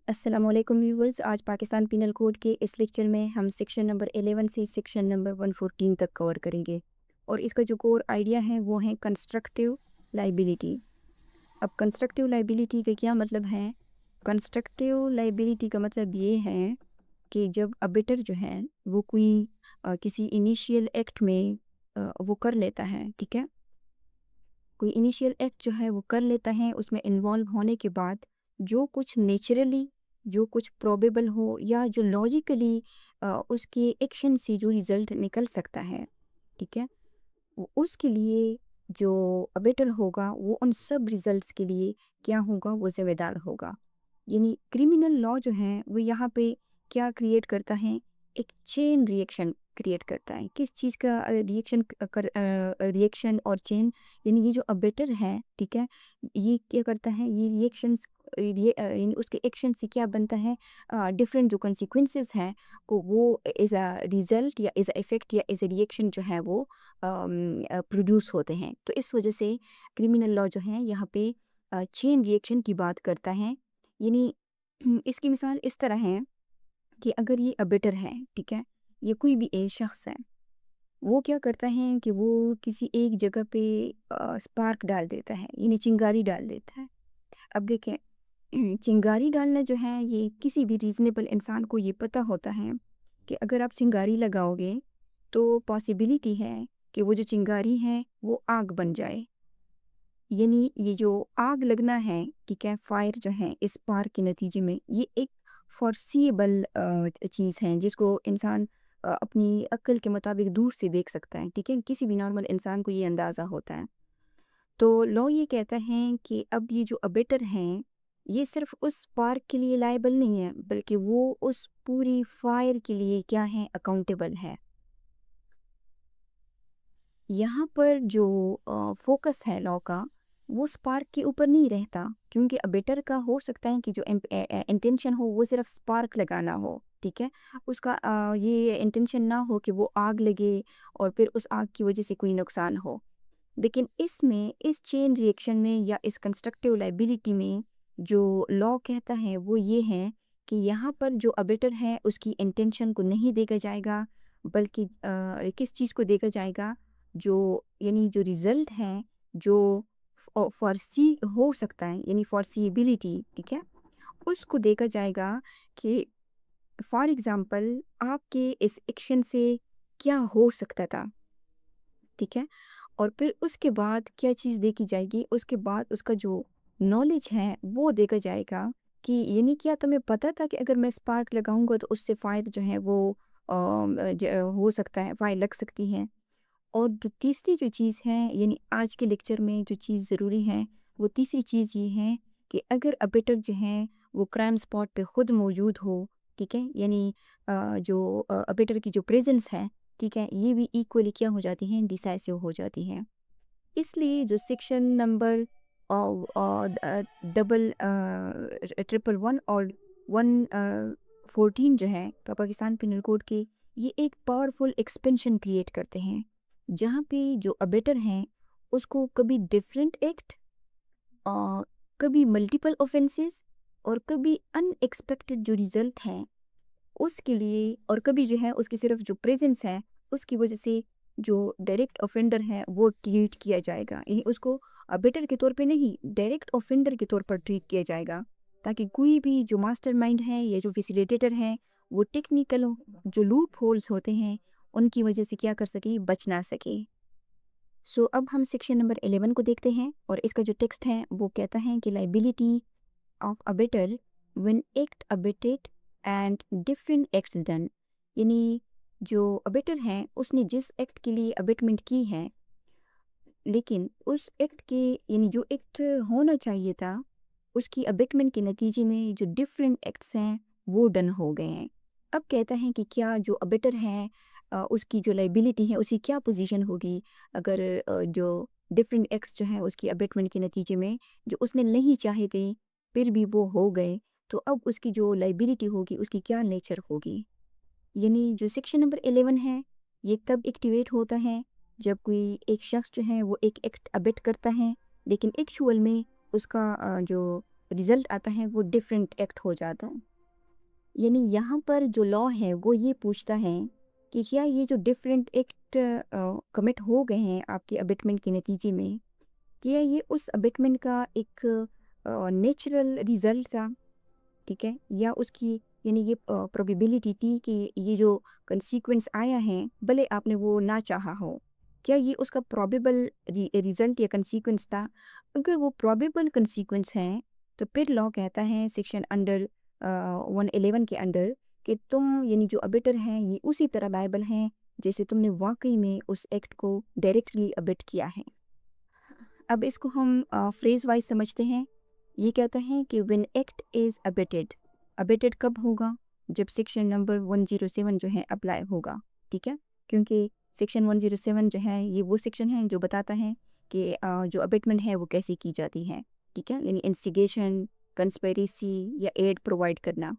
अस्सलामुअलैकुम व्यूवर्स। आज Pakistan penal code के इस लेक्चर में हम सेक्शन नंबर 11 से सेक्शन नंबर 114 तक कवर करेंगे और इसका जो कोर आइडिया है वो है कंस्ट्रक्टिव लाइबिलिटी। अब कंस्ट्रक्टिव लाइबिलिटी का क्या मतलब है? कंस्ट्रक्टिव लाइबिलिटी का मतलब ये है कि जब अबिटर जो है वो कोई किसी इनिशियल एक्ट में वो कर लेता है, ठीक है, कोई इनिशियल एक्ट जो है वो कर लेता है, उसमें इन्वॉल्व होने के बाद जो कुछ नेचुरली, जो कुछ प्रोबेबल हो या जो लॉजिकली उसके एक्शन से जो रिजल्ट निकल सकता है, ठीक है, उसके लिए जो अबेटर होगा वो उन सब रिजल्ट्स के लिए क्या होगा, वो जिम्मेदार होगा। यानी क्रिमिनल लॉ जो है वो यहाँ पे क्या क्रिएट करता है, एक चेन रिएक्शन क्रिएट करता है। किस चीज़ का रिएक्शन कर रिएक्शन और चेन, यानी ये जो अबेटर है, ठीक है, ये क्या करता है, ये रिएक्शंस, ये यानी उसके एक्शन से क्या बनता है, डिफरेंट जो कंसिक्वेंसेस हैं को वो एज अ रिजल्ट या एज अ इफेक्ट या एज अ रिएक्शन जो है वो प्रोड्यूस होते हैं। तो इस वजह से क्रिमिनल लॉ जो है यहाँ पे चेन रिएक्शन की बात करता है। यानी इसकी मिसाल इस तरह है कि अगर ये अबिटर है, ठीक है, ये कोई भी एक शख्स है, वो क्या करता है कि वो किसी एक जगह पे स्पार्क डाल देता है, यानी चिंगारी डाल देता है। अब देखें, चिंगारी डालना जो है ये किसी भी रीज़नेबल इंसान को ये पता होता है कि अगर आप चिंगारी लगाओगे तो पॉसिबिलिटी है कि वो जो चिंगारी है वो आग बन जाए। यानी ये जो आग लगना है कि क्या फायर जो है इस पार के नतीजे में, ये एक फॉरसीएबल चीज़ है जिसको इंसान अपनी अक्ल के मुताबिक दूर से देख सकता है, ठीक है, किसी भी नॉर्मल इंसान को ये अंदाज़ा होता है। तो लॉ ये कहता है कि अब ये जो अबेटर हैं ये सिर्फ उस पार्क के लिए लायबल नहीं है, बल्कि वो उस पूरी फायर के लिए क्या है, अकाउंटेबल है। यहाँ पर जो फोकस है लॉ का वो स्पार्क के ऊपर नहीं रहता, क्योंकि अबेटर का हो सकता है कि जो इंटेंशन हो वो सिर्फ स्पार्क लगाना हो, ठीक है, उसका ये इंटेंशन ना हो कि वो आग लगे और फिर उस आग की वजह से कोई नुकसान हो। लेकिन इसमें, इस चेन रिएक्शन में या इस कंस्ट्रक्टिव लाइबिलिटी में जो लॉ कहता है वो ये है कि यहाँ पर जो अबेटर है उसकी इंटेंशन को नहीं देखा जाएगा, बल्कि किस चीज़ को देखा जाएगा, जो यानी जो रिजल्ट है, जो फॉरसी हो सकता है, यानी फॉरसीबिलिटी, ठीक है, उसको देखा जाएगा कि फॉर एग्जांपल आपके इस एक्शन से क्या हो सकता था, ठीक है, और फिर उसके बाद क्या चीज़ देखी जाएगी, उसके बाद उसका जो नॉलेज है वो देखा जाएगा कि यानी क्या तुम्हें पता था कि अगर मैं स्पार्क लगाऊंगा तो उससे फायर जो है वो हो सकता है, फायर लग सकती है। और जो तीसरी जो चीज़ है, यानी आज के लेक्चर में जो चीज़ ज़रूरी है वो तीसरी चीज़ ये है कि अगर अबेटर जो है वो क्राइम स्पॉट पे खुद मौजूद हो, ठीक है, यानी जो अबेटर की जो प्रेजेंस है, ठीक है, ये भी इक्वली क्या हो जाती हैं, डिसाइसिव हो जाती हैं। इसलिए जो सेक्शन नंबर डबल 111 और 114 जो है पाकिस्तान पिनल कोड के, ये एक पावरफुल एक्सपेंशन क्रिएट करते हैं जहाँ पे जो अबेटर हैं उसको कभी डिफरेंट एक्ट, कभी मल्टीपल ऑफेंसेस और कभी अनएक्सपेक्टेड जो रिजल्ट हैं उसके लिए, और कभी जो है उसकी सिर्फ जो प्रेजेंस है उसकी वजह से जो डायरेक्ट ऑफेंडर है वो ट्रीट किया जाएगा, यही उसको बेटर के तौर पे नहीं, डायरेक्ट ऑफेंडर के तौर पर ट्रीट किया जाएगा, ताकि कोई भी जो मास्टरमाइंड है या जो फैसिलिटेटर हैं वो टेक्निकल जो लूप होल्स होते हैं उनकी वजह से क्या कर सके, बच ना सके। सो अब हम सेक्शन नंबर 11 को देखते हैं और इसका जो टेक्स्ट है वो कहता है कि liability of abator when act abated and different acts done, यानी जो अबेटर है उसने जिस एक्ट के लिए अबेटमेंट की है, लेकिन उस एक्ट के, यानी जो एक्ट होना चाहिए था उसकी अबेटमेंट के नतीजे में जो डिफरेंट एक्ट्स हैं वो डन हो गए हैं। अब कहता है कि क्या जो अबेटर है उसकी जो लाइबिलिटी है उसकी क्या पोजीशन होगी अगर जो डिफरेंट एक्ट्स जो हैं उसकी अबेटमेंट के नतीजे में जो उसने नहीं चाहे थे फिर भी वो हो गए, तो अब उसकी जो लाइबिलिटी होगी उसकी क्या नेचर होगी। यानी जो सेक्शन नंबर 11 है ये तब एक्टिवेट होता है जब कोई एक शख्स जो है वो एक एक्ट अबेट करता है, लेकिन एक्चुअल में उसका जो रिजल्ट आता है वो डिफरेंट एक्ट हो जाता है। यानी यहाँ पर जो लॉ है वो ये पूछता है कि क्या ये जो डिफरेंट एक्ट कमिट हो गए हैं आपके अबिटमेंट के नतीजे में, क्या ये उस अबिटमेंट का एक नेचुरल रिजल्ट था, ठीक है, या उसकी यानी ये प्रोबेबिलिटी थी कि ये जो कंसीक्वेंस आया है भले आपने वो ना चाहा हो, क्या ये उसका प्रोबेबल रिजल्ट या कंसीक्वेंस था। अगर वो प्रोबेबल कंसीक्वेंस है तो फिर लॉ कहता है सेक्शन अंडर 111 के अंडर कि तुम यानी जो अबिटर हैं ये उसी तरह लायबल हैं जैसे तुमने वाकई में उस एक्ट को डायरेक्टली अबिट किया है। अब इसको हम फ्रेज वाइज समझते हैं। ये कहता है कि when act is abetted, abetted कब होगा, जब सेक्शन नंबर 107 जो है अप्लाई होगा, ठीक है, क्योंकि सेक्शन 107 जो है ये वो सेक्शन है जो बताता है कि जो अबेटमेंट है वो कैसे की जाती है, ठीक है, यानी इंस्टिगेशन, कंस्पिरेसी या एड प्रोवाइड करना।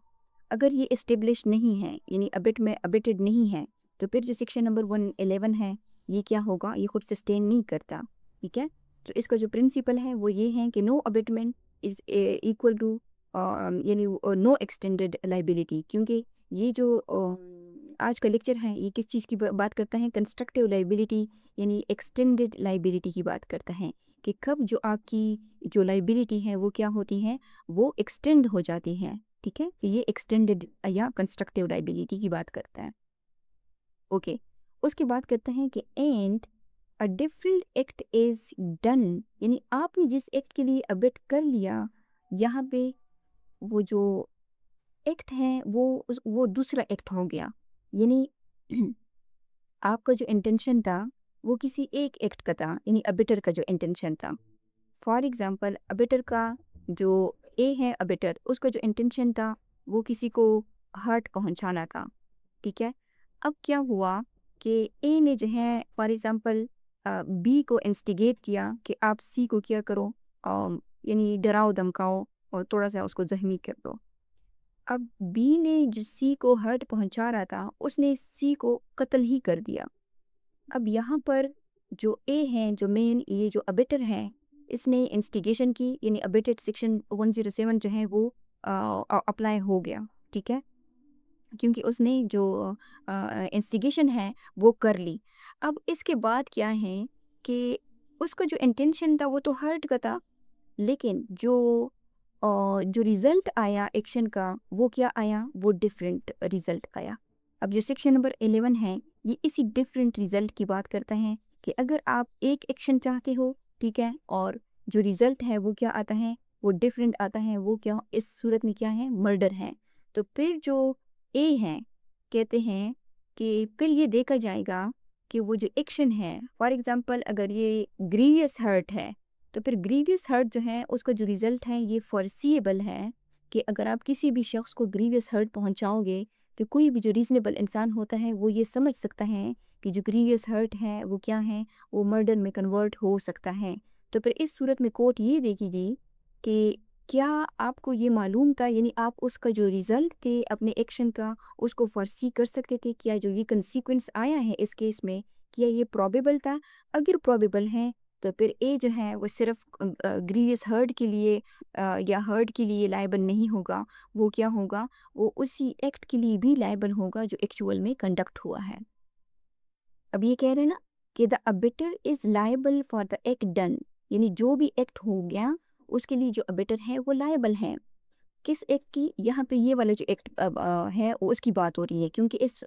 अगर ये इस्टेब्लिश नहीं है यानी अबिट में अबिटेड नहीं है तो फिर जो सेक्शन नंबर 111 है ये क्या होगा, ये खुद सस्टेन नहीं करता, ठीक है। तो इसका जो प्रिंसिपल है वो ये है कि no abetment is equal to यानी नो एक्सटेंडेड लाइबिलिटी, क्योंकि ये जो आज का लेक्चर है ये किस चीज़ की बात करता है, कंस्ट्रक्टिव लाइबिलिटी यानी एक्सटेंडेड लाइबिलिटी की बात करता है कि कब जो आपकी जो लाइबिलिटी है वो क्या होती है, वो एक्सटेंड हो जाती है, ठीक है, ये एक्सटेंडेड या कंस्ट्रक्टिव लाइबिलिटी की बात करता है। ओके, उसकी बात करते हैं कि and a different act is done, यानी आपने जिस एक्ट के लिए अबिट कर लिया यहाँ पे वो जो एक्ट है वो दूसरा एक्ट हो गया, यानी आपका जो इंटेंशन था वो किसी एक एक्ट का था, यानी अबिटर का जो इंटेंशन था। फॉर एग्जांपल अबिटर का जो ए है अबिटर उसका जो इंटेंशन था वो किसी को हर्ट पहुंचाना था, ठीक है। अब क्या हुआ कि ए ने जो है फॉर एग्जांपल बी को इंस्टिगेट किया कि आप सी को क्या करो, यानी डराओ धमकाओ और थोड़ा सा उसको जख्मी कर दो। अब बी ने जो सी को हर्ट पहुंचा रहा था उसने सी को कत्ल ही कर दिया। अब यहाँ पर जो ए है जो मेन ये जो अबिटर है इसने इंस्टिगेशन की, यानी अबिटेड सेक्शन 107 जो है वो अप्लाई हो गया, ठीक है, क्योंकि उसने जो इंस्टिगेशन है वो कर ली। अब इसके बाद क्या है कि उसका जो इंटेंशन था वो तो हर्ट का था, लेकिन जो रिजल्ट आया एक्शन का वो क्या आया, वो डिफरेंट रिजल्ट आया। अब जो सेक्शन नंबर 11 है ये इसी डिफरेंट रिजल्ट की बात करता है कि अगर आप एक एक्शन चाहते हो, ठीक है, और जो रिजल्ट है वो क्या आता है, वो डिफरेंट आता है, वो क्या इस सूरत में क्या है, मर्डर है। तो फिर जो ए है कहते हैं कि फिर ये देखा जाएगा कि वो जो एक्शन है फॉर एग्जांपल अगर ये ग्रीवियस हर्ट है तो फिर ग्रीवियस हर्ट जो है उसका जो रिजल्ट है ये फॉरसीएबल है कि अगर आप किसी भी शख्स को ग्रीवियस हर्ट पहुंचाओगे तो कोई भी जो रीजनेबल इंसान होता है वो ये समझ सकता है कि जो ग्रीवियस हर्ट है वो क्या है, वो मर्डर में कन्वर्ट हो सकता है। तो फिर इस सूरत में कोर्ट ये देखेगी कि क्या आपको ये मालूम था, यानी आप उसका जो रिजल्ट थे अपने एक्शन का उसको फॉरसी कर सकते थे, क्या जो ये कंसीक्वेंस आया है इस केस में क्या ये प्रोबेबल था। अगर प्रोबेबल है तो फिर ए जो है वो सिर्फ ग्रीवियस हर्ट के लिए या हर्ट के लिए लायबल नहीं होगा, वो क्या होगा, वो उसी एक्ट के लिए भी लायबल होगा जो एक्चुअल में कंडक्ट हुआ है। अब ये कह रहे हैं ना कि the abettor is liable for the act done, यानी जो भी एक्ट हो गया उसके लिए जो अबिटर है वो लायबल है। किस एक्ट की, यहाँ पे ये वाला जो एक्ट है वो उसकी बात हो रही है, क्योंकि इस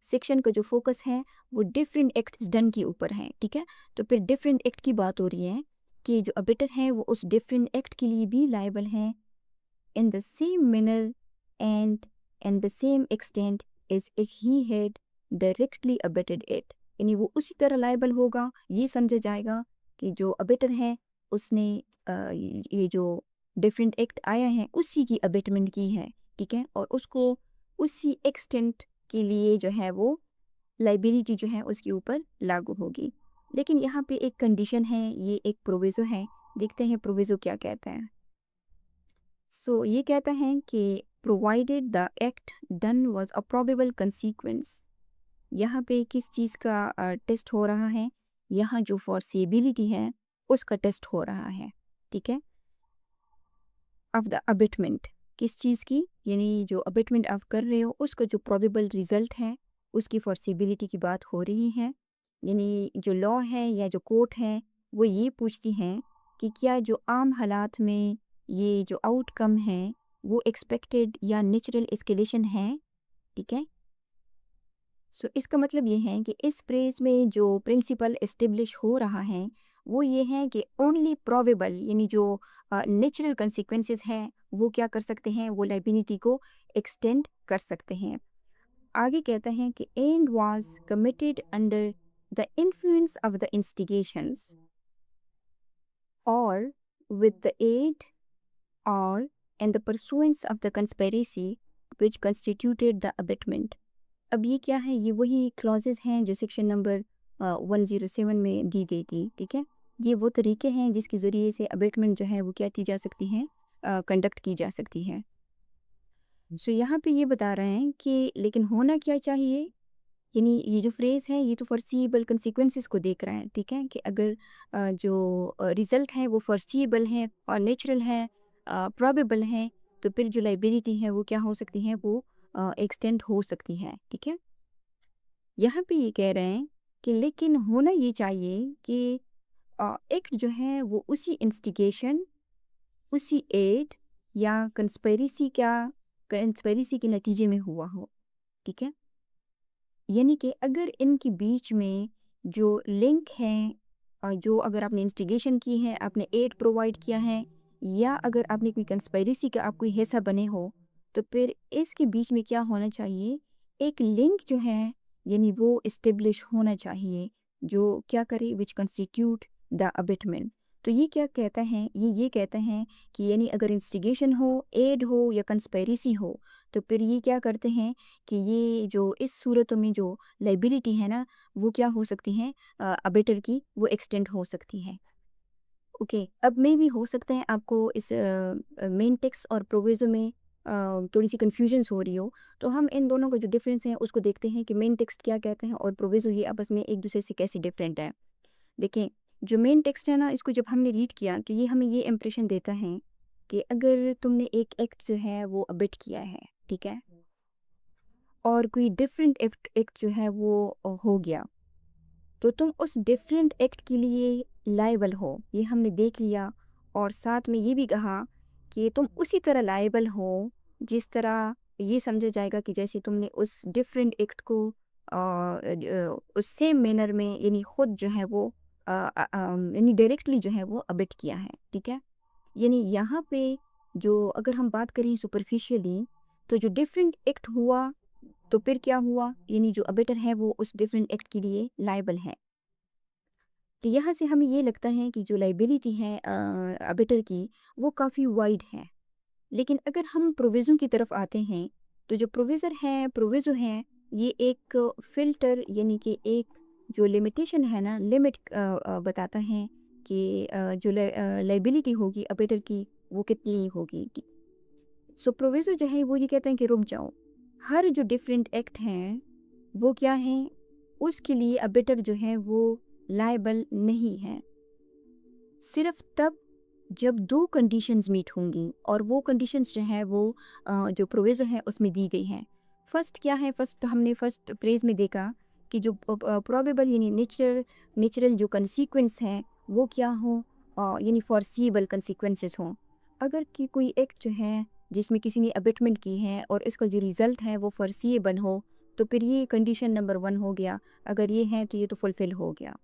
सेक्शन का जो फोकस है वो डिफरेंट एक्ट्स डन के ऊपर है, ठीक है। तो फिर डिफरेंट एक्ट की बात हो रही है कि जो अबिटर है वो उस डिफरेंट एक्ट के लिए भी लायबल है in the same manner and in the same extent as if he had directly abetted it, यानी वो उसी तरह लायबल होगा, ये समझा जाएगा कि जो अबेटर है उसने ये जो डिफरेंट एक्ट आया है उसी की अबेटमेंट की है, ठीक है, और उसको उसी एक्सटेंट के लिए जो है वो लाइबिलिटी जो है उसके ऊपर लागू होगी। लेकिन यहाँ पे एक कंडीशन है, ये एक प्रोविज़ो है, देखते हैं प्रोविज़ो क्या कहता है। सो ये कहता है कि provided the act done was a probable consequence, यहाँ पे किस चीज़ का टेस्ट हो रहा है, यहाँ जो फॉरसेबिलिटी है उसका टेस्ट हो रहा है, ठीक है। ऑफ द अबिटमेंट, किस चीज़ की, यानी जो अबिटमेंट आप कर रहे हो उसका जो प्रोबेबल रिजल्ट है उसकी फॉर्सिबिलिटी की बात हो रही है। यानी जो लॉ है या जो कोर्ट है वो ये पूछती हैं कि क्या जो आम हालात में ये जो आउटकम है वो एक्सपेक्टेड या नेचुरल एस्केलेशन है। ठीक है, सो इसका मतलब ये है कि इस फ्रेज में जो प्रिंसिपल एस्टेब्लिश हो रहा है वो ये है कि ओनली प्रोबेबल, यानी जो नेचुरल कंसिक्वेंसेस हैं वो क्या कर सकते हैं, वो लाइबिलिटी को एक्सटेंड कर सकते हैं। आगे कहता है कि and was committed under the influence of the instigations or with the aid or and the pursuance of the conspiracy which constituted the abetment। अब ये क्या है, ये वही क्लॉजेज हैं जो सेक्शन नंबर 107 में दी गई थी। ठीक है, ये वो तरीके हैं जिसके ज़रिए से अबेटमेंट जो है वो क्या की जा सकती हैं, कंडक्ट की जा सकती है। सो यहाँ पे ये बता रहे हैं कि लेकिन होना क्या चाहिए, यानी ये जो फ्रेज़ है ये तो फॉरसीएबल कंसिक्वेंसेस को देख रहा है। ठीक है, कि अगर जो रिज़ल्ट है वो फॉरसीएबल है और नेचुरल है, प्रोबेबल है, तो फिर जो लाइबिलिटी है वो क्या हो सकती है, वो एक्सटेंड हो सकती है। ठीक है, यहाँ पे ये कह रहे हैं कि लेकिन होना ये चाहिए कि एक्ट जो है वो उसी इंस्टिगेशन, उसी एड या कंस्पेरेसी के नतीजे में हुआ हो। ठीक है, यानी कि अगर इनके बीच में जो लिंक है, जो अगर आपने इंस्टिगेशन की है, आपने एड प्रोवाइड किया है, या अगर आपने कोई कंस्पेरेसी का आप कोई हिस्सा बने हो, तो फिर इसके बीच में क्या होना चाहिए, एक लिंक जो है यानी वो इस्टेब्लिश होना चाहिए जो क्या करे, विच कंस्टिट्यूट द अबिटमेंट। तो ये क्या कहता है, ये कहता है कि यानी अगर इंस्टिगेशन हो, एड हो या कंस्पेरेसी हो, तो फिर ये क्या करते हैं कि ये जो इस सूरतों में जो लाइबिलिटी है ना वो क्या हो सकती है, अबेटर की वो एक्सटेंड हो सकती है। ओके, अब में भी हो सकता है आपको इस मेन टेक्स्ट और प्रोविज़ो में थोड़ी सी कन्फ्यूजन्स हो रही हो, तो हम इन दोनों का जो डिफरेंस है उसको देखते हैं कि मेन टेक्स्ट क्या कहते हैं और प्रोविज़ो ये आपस में एक दूसरे से कैसे डिफरेंट है। देखें, जो मेन टेक्स्ट है ना इसको जब हमने रीड किया तो ये हमें ये इम्प्रेशन देता है कि अगर तुमने एक एक्ट जो है वो अबिट किया है, ठीक है, और कोई डिफरेंट एक्ट एक्ट जो है वो हो गया, तो तुम उस डिफरेंट एक्ट के लिए लायबल हो, ये हमने देख लिया। और साथ में ये भी कहा कि तुम उसी तरह लायबल हो जिस तरह ये समझा जाएगा कि जैसे तुमने उस डिफरेंट एक्ट को उस सेम मैनर में यानी खुद जो है वो यानी डायरेक्टली जो है वो अबिट किया है। ठीक है, यानी यहाँ पे जो अगर हम बात करें सुपरफिशियली, तो जो डिफरेंट एक्ट हुआ तो फिर क्या हुआ, यानी जो अबेटर है वो उस डिफरेंट एक्ट के लिए लायबल है। तो यहाँ से हमें ये लगता है कि जो लाइबिलिटी है अबेटर की वो काफ़ी वाइड है। लेकिन अगर हम प्रोविज़न की तरफ आते हैं, तो जो प्रोविज़ो है ये एक फ़िल्टर यानी कि एक जो लिमिटेशन है ना, लिमिट बताता है कि जो लाइबिलिटी होगी अबेटर की वो कितनी होगी। सो प्रोविज़ो जो है वो ये कहते हैं कि रुक जाओ, हर जो डिफरेंट एक्ट हैं वो क्या हैं, उसके लिए अबेटर जो है वो लायबल नहीं है, सिर्फ तब जब दो कंडीशंस मीट होंगी, और वो कंडीशंस जो है वो जो प्रोविज़ो है उसमें दी गई हैं। फर्स्ट क्या है, फर्स्ट तो हमने फर्स्ट फ्रेज में देखा कि जो प्रोबेबल यानी नेचुरल जो कंसीक्वेंस है वो क्या हो, यानी फॉरसीबल कंसीक्वेंसेस हों। अगर कि कोई एक्ट जो है जिसमें किसी ने अबेटमेंट की है और इसका जो रिज़ल्ट है वो फॉरसीएबल हो, तो फिर ये कंडीशन नंबर 1 हो गया। अगर ये है तो ये तो फुलफ़िल हो गया।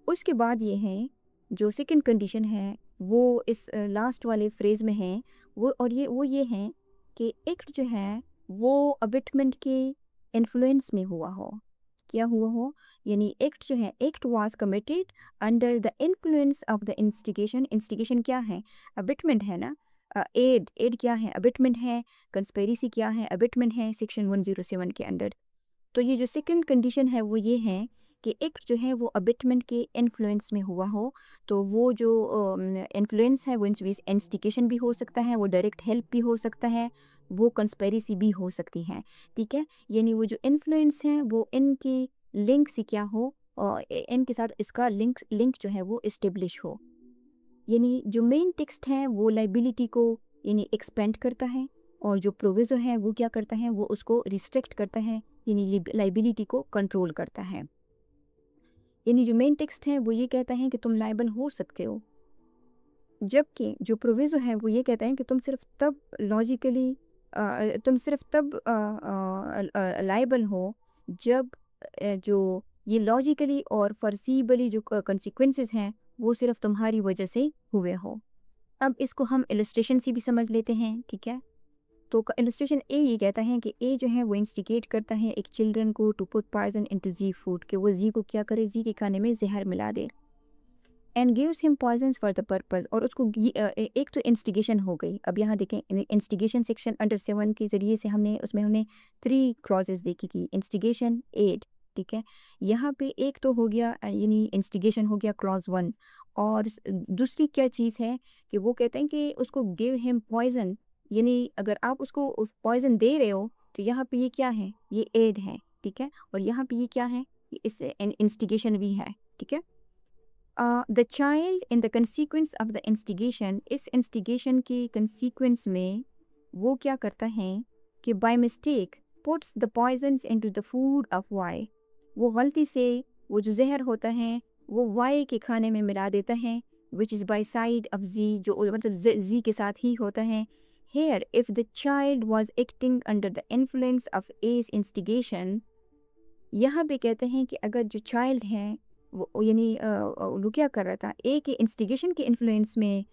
उसके बाद ये है जो सेकंड कंडीशन है वो इस लास्ट वाले फ्रेज में है, वो ये है कि एक्ट जो है वो अबिटमेंट के इन्फ्लुएंस में हुआ हो। क्या हुआ हो, यानी एक्ट जो है, act was committed under the influence of the instigation. Instigation क्या है, अबिटमेंट है ना। एड क्या है, अबिटमेंट है। कंस्पेरेसी क्या है, अबिटमेंट है सेक्शन 107 के अंडर। तो ये जो सेकंड कंडीशन है वो ये है कि एक्ट जो है वो अबिटमेंट के इन्फ्लुएंस में हुआ हो। तो वो जो इन्फ्लुएंस है वो इंस्टिगेशन भी हो सकता है, वो डायरेक्ट हेल्प भी हो सकता है, वो कंस्पेरेसी भी हो सकती है। ठीक है, यानी वो जो इन्फ्लुएंस है वो इनकी लिंक से क्या हो, और इनके साथ इसका लिंक जो है वो इस्टेब्लिश हो। यानी जो मेन टेक्स्ट है वो लाइबिलिटी को यानी एक्सपेंड करता है, और जो प्रोविज़ो है वो क्या करता है, वो उसको रिस्ट्रिक्ट करता है, यानी लाइबिलिटी को कंट्रोल करता है। यानी जो मेन टेक्स्ट है वो ये कहता है कि तुम लायबल हो सकते हो, जबकि जो प्रोविज़ो है वो ये कहता है कि तुम सिर्फ तब लॉजिकली तुम सिर्फ तब लायबल हो जब जो ये लॉजिकली और फॉरसीबली जो consequences हैं वो सिर्फ तुम्हारी वजह से हुए हो। अब इसको हम इलस्ट्रेशन से भी समझ लेते हैं, ठीक है। तो इलस्ट्रेशन ए ये कहता है कि ए जो है वो इंस्टिगेट करता है एक चिल्ड्रन को to put poison into the food, कि वो जी को क्या करे, जी के खाने में जहर मिला दे, and gives him poisons for the purpose. और उसको एक तो इंस्टिगेशन हो गई। अब यहाँ देखें, इंस्टिगेशन सेक्शन अंडर 7 के ज़रिए से हमने 3 क्लॉजेस देखी कि इंस्टिगेशन, एड, ठीक है। यहाँ पे एक तो हो गया यानी इंस्टिगेशन हो गया क्लॉज 1, और दूसरी क्या चीज़ है कि वो कहते हैं कि उसको गिव हिम पॉइजन, यानी अगर आप उसको उस पॉइजन दे रहे हो तो यहाँ पे ये क्या है, ये एड है, ठीक है। और यहाँ पे ये क्या है, ये इस इंस्टिगेशन भी है, ठीक है। The child in the consequence of the instigation, इस इंस्टिगेशन के कंसीक्वेंस में वो क्या करता है कि by mistake puts the poisons into the food of Y, वो गलती से वो जो जहर होता है वो वाई के खाने में मिला देता है, which is by side of G, जो मतलब जी के साथ ही होता है। Here if the child was acting under the influence of A's instigation, यहाँ पे कहते हैं कि अगर जो चाइल्ड है वो यानी वो क्या कर रहा था, एक इंस्टिगेशन के इन्फ्लुएंस में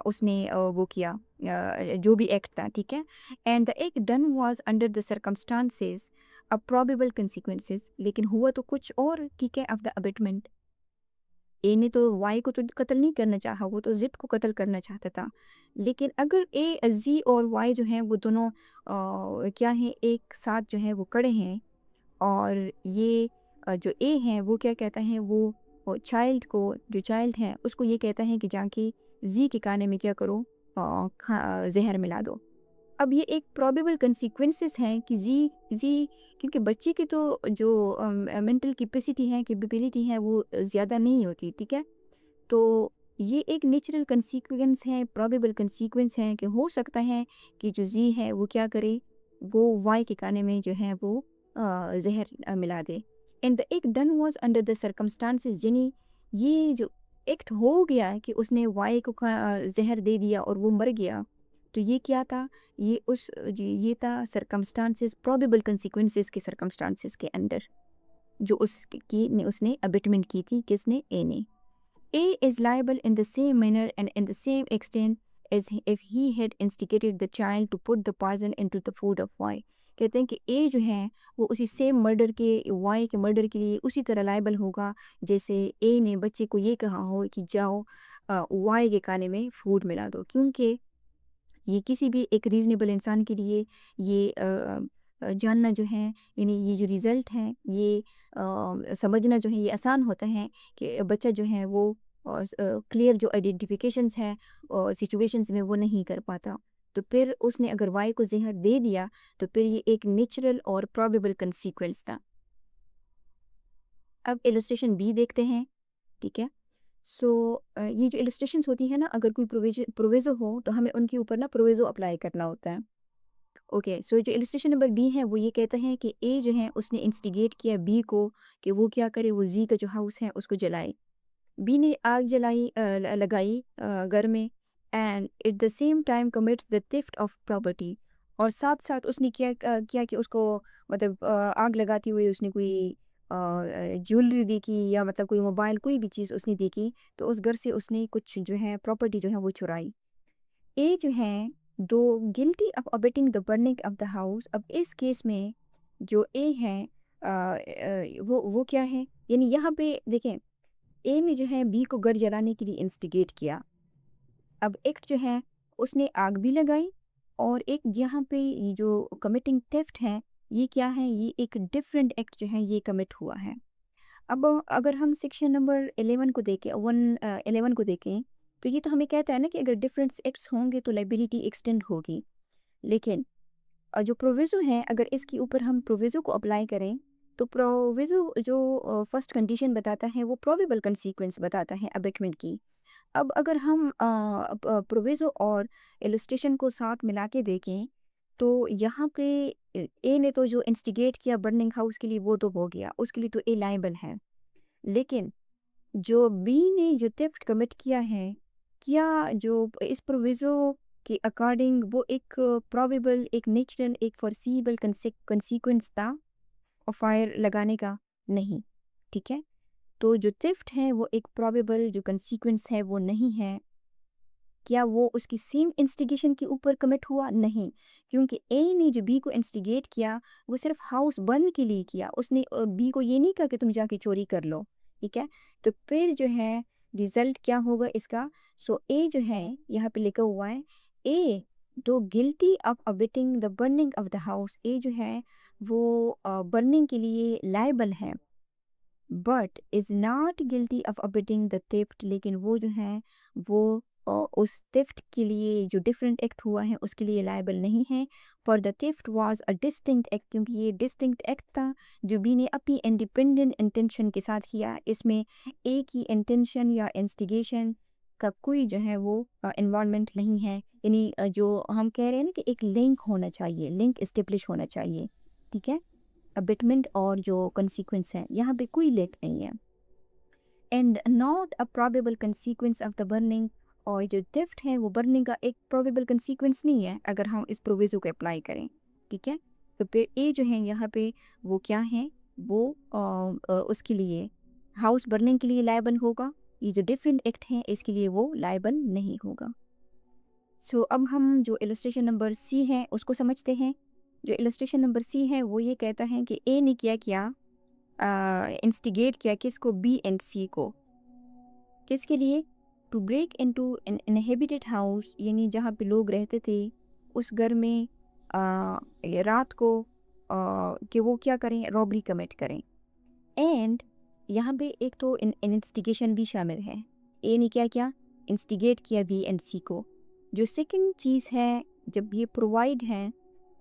उसने वो किया, जो भी एक्ट था, ठीक है। And the act done was under the circumstances a probable consequences, लेकिन हुआ तो कुछ और, ठीक है, ऑफ द अबेटमेंट। ए ने तो वाई को तो कत्ल नहीं करना चाहा, वो तो जिड को कत्ल करना चाहता था। लेकिन अगर ए जी और वाई जो हैं वो दोनों क्या हैं, एक साथ जो है वो खड़े हैं, और ये जो ए है वो क्या कहता है, वो चाइल्ड को, जो चाइल्ड है उसको ये कहता है कि जाके जी के खाने में क्या करो, जहर मिला दो। अब ये एक प्रोबेबल कंसिक्वेंसेस हैं कि जी जी, क्योंकि बच्चे की तो जो मेंटल कैपेसिटी है, कैपेबिलिटी है, वो ज़्यादा नहीं होती, ठीक है। तो ये एक नेचुरल कंसीक्वेंस है, प्रोबेबल कंसीक्वेंस है कि हो सकता है कि जो जी है वो क्या करे, वो वाई के खाने में जो है वो जहर मिला दे। And the act done was under the circumstances, यानी ये जो एक्ट हो गया कि उसने वाई को जहर दे दिया और वो मर गया, तो ये क्या था, ये उस जी ये था सर्कमस्टांसेस, प्रोबेबल कंसीक्वेंसेस के सर्कमस्टांसेस के अंडर, जो उसने अबिटमेंट की थी, किसने, ए ने। A is liable in the same manner and in the same extent as if he had instigated the child to put the poison into the food of Y। कहते हैं कि A जो है वो उसी सेम मर्डर के, Y के murder के लिए उसी तरह लाइबल होगा जैसे A ने बच्चे को ये कहा हो कि जाओ Y के खाने में फूड मिला दो, क्योंकि ये किसी भी एक रीज़नेबल इंसान के लिए ये जानना जो है, यानी ये जो रिज़ल्ट हैं ये समझना जो है ये आसान होता है कि बच्चा जो है वो क्लियर जो आइडेंटिफिकेशंस हैं सिचुएशंस में वो नहीं कर पाता। तो फिर उसने अगर वाई को ज़हर दे दिया तो फिर ये एक नेचुरल और प्रोबेबल कंसीक्वेंस था। अब इलस्ट्रेशन बी देखते हैं, ठीक है। सो ये जो इलस्ट्रेशंस होती है ना, अगर कोई प्रोविज़ो हो तो हमें उनके ऊपर ना प्रोविज़ो अप्लाई करना होता है। ओके, सो जो इलस्ट्रेशन नंबर बी है वो ये कहता है कि ए जो है उसने इंस्टिगेट किया बी को कि वो क्या करे, वो जी का जो हाउस है उसको जलाए। बी ने आग जलाई लगाई घर में, and at the same time commits the theft of property. और साथ साथ उसने किया कि उसको मतलब आग लगाते हुए उसने कोई ज्वेलरी देखी या मतलब कोई मोबाइल, कोई भी चीज़ उसने देखी, तो उस घर से उसने कुछ जो है प्रॉपर्टी जो है वो चुराई। ए जो है दो guilty of abetting the burning of the house. अब इस केस में जो ए है वो क्या है, यानी यहाँ पे देखें, ए ने जो है बी को घर जलाने के लिए इंस्टिगेट किया। अब एक्ट जो है उसने आग भी लगाई, और एक यहाँ पे ये जो कमिटिंग थेफ्ट है ये क्या है, ये एक डिफरेंट एक्ट जो है ये कमिट हुआ है। अब अगर हम सेक्शन नंबर 11 को देखें, 11 को देखें, तो ये तो हमें कहता है ना कि अगर डिफरेंट एक्ट्स होंगे तो लाइबिलिटी एक्सटेंड होगी। लेकिन जो प्रोविज़ो है, अगर इसके ऊपर हम प्रोविज़ो को अप्लाई करें तो प्रोविज़ो जो फर्स्ट कंडीशन बताता है वो प्रोबेबल कंसीक्वेंस बताता है अबेटमेंट की। अब अगर हम प्रोविज़ो और इलस्ट्रेशन को साथ मिला के देखें तो यहाँ पे ए ने तो जो इंस्टिगेट किया बर्निंग हाउस के लिए वो तो हो गया, उसके लिए तो ए लायबल है। लेकिन जो बी ने जो थेफ्ट कमिट किया है, क्या जो इस प्रोविज़ो के अकॉर्डिंग वो एक प्रोबेबल, एक नेचुरल, एक फोर्सिबल कंसीक्वेंस था फायर लगाने का? नहीं, ठीक है? तो जो थेफ्ट है वो एक प्रोबेबल जो कंसीक्वेंस है वो नहीं है। क्या वो उसकी सेम इंस्टिगेशन के ऊपर कमिट हुआ? नहीं, क्योंकि ए ने जो बी को इंस्टिगेट किया वो सिर्फ हाउस बर्न के लिए किया, उसने बी को ये नहीं कहा कि तुम जाके चोरी कर लो, ठीक है? तो फिर जो है रिजल्ट क्या होगा इसका? सो ए जो है यहाँ पे लिखा हुआ है, ए दो guilty of abetting the burning of the house, A जो है वो बर्निंग के लिए लायबल है, but is not guilty of abetting the theft, लेकिन वो जो है वो उस थेफ्ट के लिए जो डिफरेंट एक्ट हुआ है उसके लिए लायबल नहीं है। For the theft was a distinct act, क्योंकि ये डिस्टिंक्ट एक्ट था जो बी ने अपनी इंडिपेंडेंट इंटेंशन के साथ किया, इसमें ए की इंटेंशन या इंस्टिगेशन का कोई जो है वो इन्वॉल्वमेंट नहीं है। यानी जो हम कह रहे हैं ना कि एक लिंक होना चाहिए, लिंक इस्टेब्लिश होना चाहिए, ठीक है? अबिटमेंट और जो कंसीक्वेंस है यहाँ पे कोई लिंक नहीं है। And not a probable consequence of the burning, और जो थेफ्ट है वो बर्निंग का एक प्रोबेबल कंसीक्वेंस नहीं है अगर हम इस प्रोविज़ो को अप्लाई करें, ठीक है? तो फिर ए जो है यहाँ पे वो क्या है, वो उसके लिए हाउस बर्निंग के लिए लायबल होगा, ये जो डिफरेंट एक्ट हैं इसके लिए वो लायबल नहीं होगा। सो अब हम जो इलस्ट्रेशन नंबर सी है उसको समझते हैं। जो इलस्ट्रेशन नंबर सी है वो ये कहता है कि ए ने क्या इंस्टिगेट किया किसको, बी एंड सी को, किसके लिए? To break into an inhabited house, यानी जहाँ पे लोग रहते थे उस घर में ये रात को कि वो क्या करें, रॉबरी कमिट करें। एंड यहाँ पे एक तो इंस्टिगेशन भी शामिल है, ए ने क्या इंस्टिगेट किया बी एंड सी को। जो सेकंड चीज़ है, जब ये प्रोवाइड है,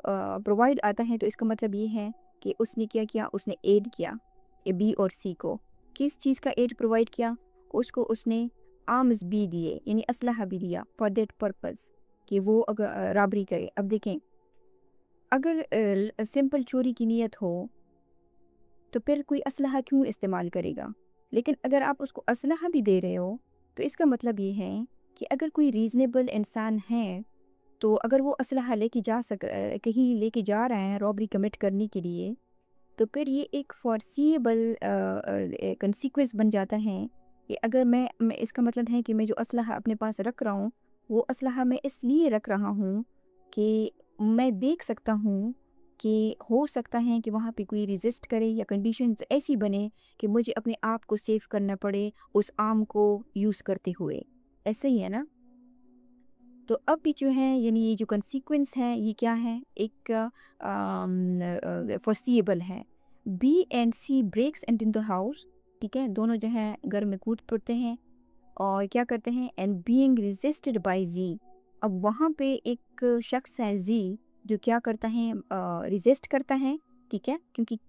प्रोवाइड आता है तो इसका मतलब ये है कि उसने क्या उसने एड किया ए बी और सी को। किस चीज़ का एड प्रोवाइड किया? उसको उसने आर्म्स भी दिए, यानी असलहा भी दिया फॉर दैट पर्पस कि वो अगर रॉबरी करे। अब देखें, अगर सिंपल चोरी की नीयत हो तो फिर कोई असलहा क्यों इस्तेमाल करेगा? लेकिन अगर आप उसको असलहा भी दे रहे हो तो इसका मतलब ये है कि अगर कोई रीज़नेबल इंसान है तो अगर वो असलहा लेके कहीं लेके जा रहा है रॉबरी कमिट करने के लिए, तो फिर ये एक फॉरसीएबल कंसीक्वेंस बन जाता है कि अगर मैं इसका मतलब है कि मैं जो असलहा अपने पास रख रहा हूँ वो असलहा मैं इसलिए रख रहा हूँ कि मैं देख सकता हूँ कि हो सकता है कि वहाँ पे कोई रेजिस्ट करे या कंडीशंस ऐसी बने कि मुझे अपने आप को सेव करना पड़े उस आर्म को यूज़ करते हुए। ऐसे ही है ना? तो अब भी जो है यानी ये जो कंसीक्वेंस है ये क्या है, एक फोर्सिएबल है। B and C breaks and in the house, ठीक है, दोनों जो है घर में कूद पड़ते हैं और क्या करते हैं, एंड बीइंग रेजिस्टेड बाय जी। अब वहाँ पे एक शख्स है जी जो क्या करता है, रेजिस्ट करता है, ठीक है, क्योंकि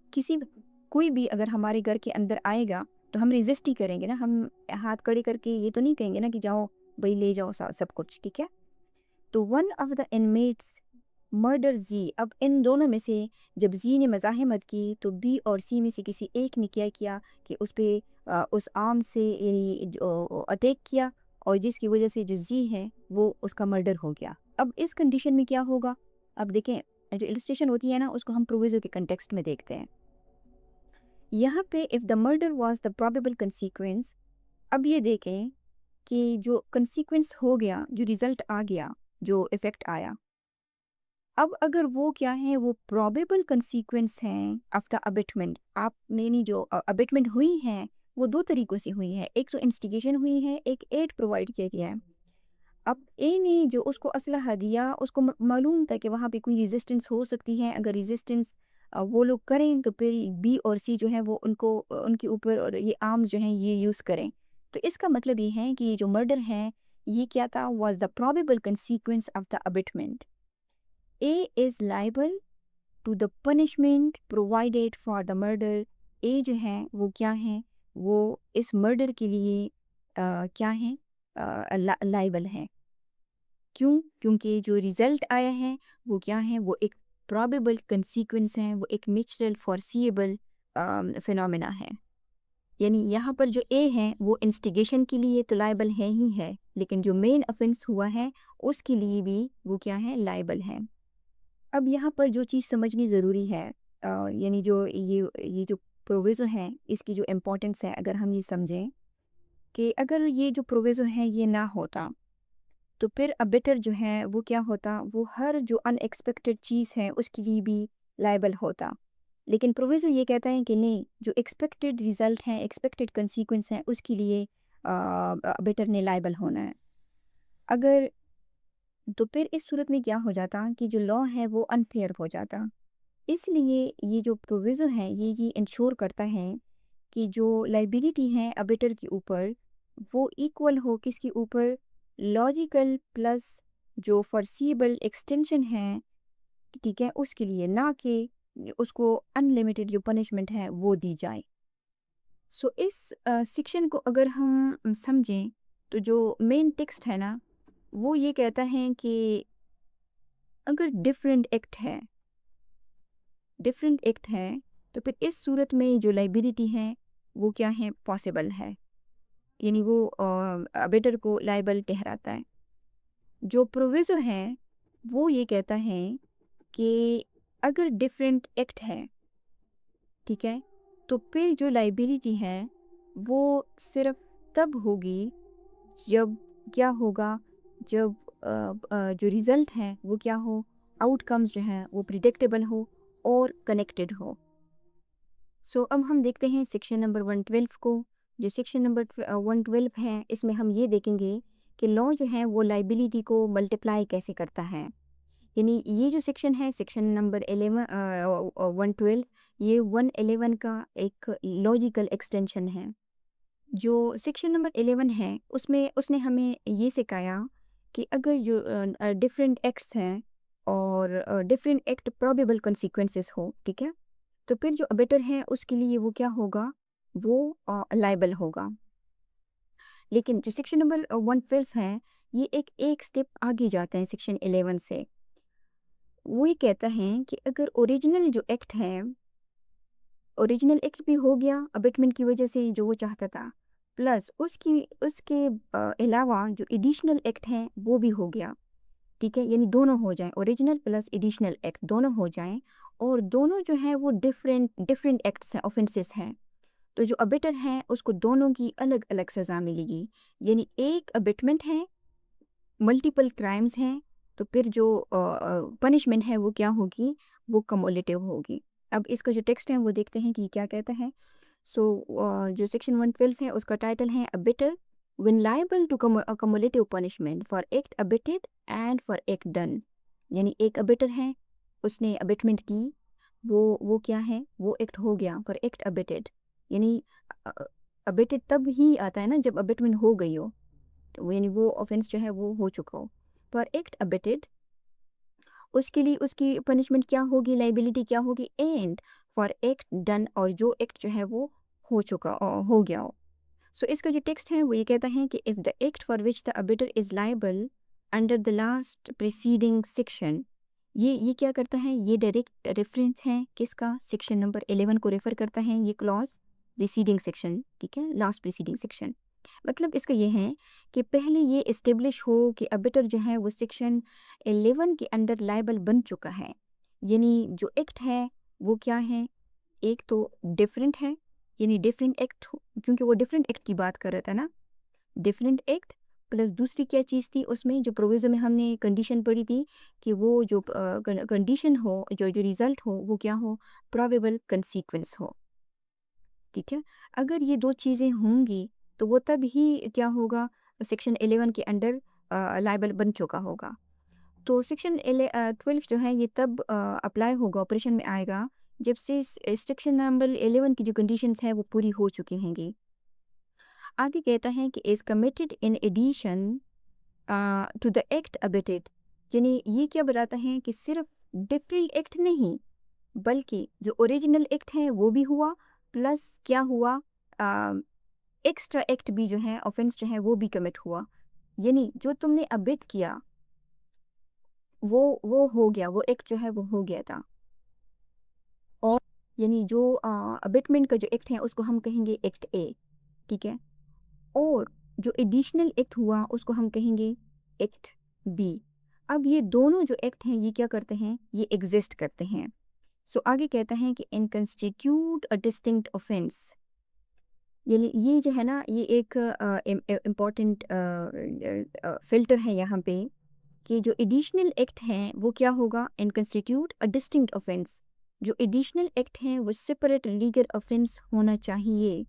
कोई भी अगर हमारे घर के अंदर आएगा तो हम रेजिस्ट ही करेंगे ना, हम हाथ खड़े करके ये तो नहीं कहेंगे ना कि जाओ भाई ले जाओ सब कुछ, ठीक है? तो one of the inmates murder G. अब इन दोनों में से जब जी ने मज़ाहमत की तो बी और सी में से किसी एक ने क्या किया कि उस पे उस आर्म से यानी अटैक किया और जिसकी वजह से जो जी है वो उसका मर्डर हो गया। अब इस कंडीशन में क्या होगा? अब देखें, जो इलस्ट्रेशन होती है ना उसको हम प्रोविज़ो के कंटेक्स्ट में देखते हैं। यहाँ पे if the murder was the probable consequence, अब ये देखें कि जो कंसीक्वेंस हो गया, जो रिज़ल्ट आ गया, जो इफ़ेक्ट आया, अब अगर वो क्या है, वो प्रोबेबल कंसीक्वेंस हैं ऑफ द अबिटमेंट। आपने नहीं जो अबिटमेंट हुई है वो दो तरीक़ों से हुई है, एक तो इंस्टिगेशन हुई है, एक एड प्रोवाइड किया गया है। अब ए ने जो उसको असलहा दिया उसको मालूम था कि वहाँ पे कोई रेजिस्टेंस हो सकती है, अगर रेजिस्टेंस वो लोग करें तो फिर बी और सी जो है वो उनके ऊपर और ये आर्म्स जो हैं ये यूज़ करें। तो इसका मतलब ये है कि ये जो मर्डर है ये क्या था, was the probable consequence of the abetment. A is liable to the punishment provided for the murder. A जो है वो क्या है, वो इस मर्डर के लिए क्या है, लाइबल हैं। क्यों? क्योंकि जो रिज़ल्ट आया है वो क्या है, वो एक प्रोबेबल कंसीक्वेंस है, वो एक नेचुरल फॉरसीएबल फिनोमेना है। यानी यहाँ पर जो ए है वो इंस्टिगेशन के लिए तो लाइबल है ही है, लेकिन जो मेन ऑफेंस हुआ है उसके लिए भी वो क्या है, लाइबल है। अब यहाँ पर जो चीज़ समझनी ज़रूरी है, यानी जो ये जो प्रोविज़ो है इसकी जो इम्पोर्टेंस है, अगर हम ये समझें कि अगर ये जो प्रोविज़ो है ये ना होता तो फिर अबिटर जो है वो क्या होता, वो हर जो अनएक्सपेक्टेड चीज़ है उसके लिए भी लायबल होता। लेकिन प्रोविज़ो ये कहता है कि नहीं, जो एक्सपेक्टेड रिज़ल्ट है, एक्सपेक्टेड कंसीक्वेंस है, उसके लिए अबिटर ने लायबल होना है। अगर तो फिर इस सूरत में क्या हो जाता कि जो लॉ है वो अनफेयर हो जाता। इसलिए ये जो प्रोविज़ो है ये इंश्योर करता है कि जो लाइबिलिटी है अबिटर के ऊपर वो इक्वल हो किसके ऊपर, लॉजिकल प्लस जो फॉरसीएबल एक्सटेंशन है, ठीक है, उसके लिए, ना कि उसको अनलिमिटेड जो पनिशमेंट है वो दी जाए। सो इस सेक्शन को अगर हम समझें तो जो मेन टेक्स्ट है ना वो ये कहता है कि अगर डिफरेंट एक्ट है तो फिर इस सूरत में जो लाइबिलिटी है वो क्या है, पॉसिबल है। यानी वो अबेटर को लाइबल ठहराता है। जो प्रोविज़ो है वो ये कहता है कि अगर डिफरेंट एक्ट है, ठीक है, तो फिर जो लाइबिलिटी है वो सिर्फ तब होगी जब क्या होगा, जब जो रिज़ल्ट है वो क्या हो, आउटकम्स जो हैं वो प्रिडिक्टेबल हो और कनेक्टेड हो। सो अब हम देखते हैं सेक्शन नंबर 112 को। जो सेक्शन नंबर 112 है इसमें हम ये देखेंगे कि लॉ जो है वो लाइबिलिटी को मल्टीप्लाई कैसे करता है। यानी ये जो सेक्शन है, सेक्शन नंबर 112, ये 111 का एक लॉजिकल एक्सटेंशन है। जो सेक्शन नंबर 11 है उसमें उसने हमें ये सिखाया कि अगर जो डिफरेंट एक्ट्स हैं और डिफरेंट एक्ट प्रोबेबल कॉन्सिक्वेंसेस हो, ठीक है, तो फिर जो अबेटर है उसके लिए वो क्या होगा, वो लाइबल होगा। लेकिन जो सेक्शन नंबर 112 है ये एक स्टेप आगे जाता है सेक्शन 11 से। वो ये कहता है कि अगर ओरिजिनल एक्ट भी हो गया अबेटमेंट की वजह से जो वो चाहता था, प्लस उसके अलावा जो एडिशनल एक्ट है वो भी हो गया, ठीक है, यानी दोनों हो जाएं, ओरिजिनल प्लस एडिशनल एक्ट दोनों हो जाएं, और दोनों जो है वो डिफरेंट डिफरेंट एक्ट्स हैं, ऑफेंसेस हैं, तो जो अबेटर है उसको दोनों की अलग अलग सज़ा मिलेगी। यानी एक अबेटमेंट है, मल्टीपल क्राइम्स हैं, तो फिर जो पनिशमेंट है वो क्या होगी, वो कमोलेटिव होगी। अब इसका जो टेक्स्ट है वो देखते हैं कि क्या कहता है। सो जो सेक्शन 112 है उसका टाइटल है abettor when liable to cumulative punishment for act abated and for act done। यानी एक अबेटर है, उसने अबेटमेंट की, वो क्या है, वो एक्ट हो गया फॉर एक्ट अबेटेड। यानी अबेटेड तब ही आता है ना जब अबेटमेंट हो गई हो, तो यानी वो ऑफेंस जो है वो हो चुका हो। फॉर एक्ट अबेटेड उसके लिए उसकी पनिशमेंट क्या होगी, लाइबिलिटी क्या होगी, एंड फॉर एक्ट डन, और जो एक्ट जो है वो हो चुका हो गया हो। सो इसका जो टेक्स्ट है वो ये कहता है कि if the act for which the abettor is liable under the last preceding section, ये क्या करता है, ये डायरेक्ट रेफरेंस है किसका, सेक्शन नंबर 11 को रेफर करता है ये क्लॉज, प्रीसीडिंग सेक्शन, ठीक है, लास्ट प्रीसीडिंग सेक्शन। मतलब इसका ये है कि पहले ये इस्टेब्लिश हो कि अबेटर जो है वो सेक्शन 11 के अंडर लाइबल बन चुका है। यानी जो एक्ट है वो क्या है, एक तो डिफरेंट है, यानी डिफरेंट एक्ट, क्योंकि वो डिफरेंट एक्ट की बात कर रहा था ना, डिफरेंट एक्ट प्लस दूसरी क्या चीज़ थी उसमें, जो प्रोविज़न में हमने कंडीशन पढ़ी थी कि वो जो कंडीशन हो, जो जो रिज़ल्ट हो वो क्या हो, प्रोबेबल कंसीक्वेंस हो, ठीक है। अगर ये दो चीज़ें होंगी तो वो तब ही क्या होगा, सेक्शन 11 के अंडर लाइबल बन चुका होगा। तो सेक्शन 12 जो है ये तब अप्लाई होगा, ऑपरेशन में आएगा, जब से सेक्शन नंबर 11 की जो कंडीशंस है वो पूरी हो चुकी होंगी। आगे कहता है कि is committed in addition to the act abetted. यानी ये क्या बताता है कि सिर्फ डिफरेंट एक्ट नहीं, बल्कि जो ओरिजिनल एक्ट है वो भी हुआ, प्लस क्या हुआ, एक्स्ट्रा एक्ट भी जो है, ऑफेंस जो है वो भी कमिट हुआ, यानी जो तुमने अबिट किया वो हो गया, वो एक्ट जो है वो हो गया था। और यानी जो अबिटमेंट का जो एक्ट है उसको हम कहेंगे एक्ट ए, ठीक है। और जो एडिशनल एक्ट हुआ उसको हम कहेंगे एक्ट बी। अब ये दोनों जो एक्ट हैं ये क्या करते हैं, ये एग्जिस्ट करते हैं। सो आगे कहता है कि इन कंस्टिट्यूट अ डिस्टिंक्ट ऑफेंस। ये जो है ना, ये एक इम्पॉर्टेंट फिल्टर है यहाँ पे कि जो एडिशनल एक्ट हैं वो क्या होगा, इन कंस्टिट्यूट अ डिस्टिंक्ट ऑफेंस। जो एडिशनल एक्ट हैं वो सेपरेट लीगल ऑफेंस होना चाहिए।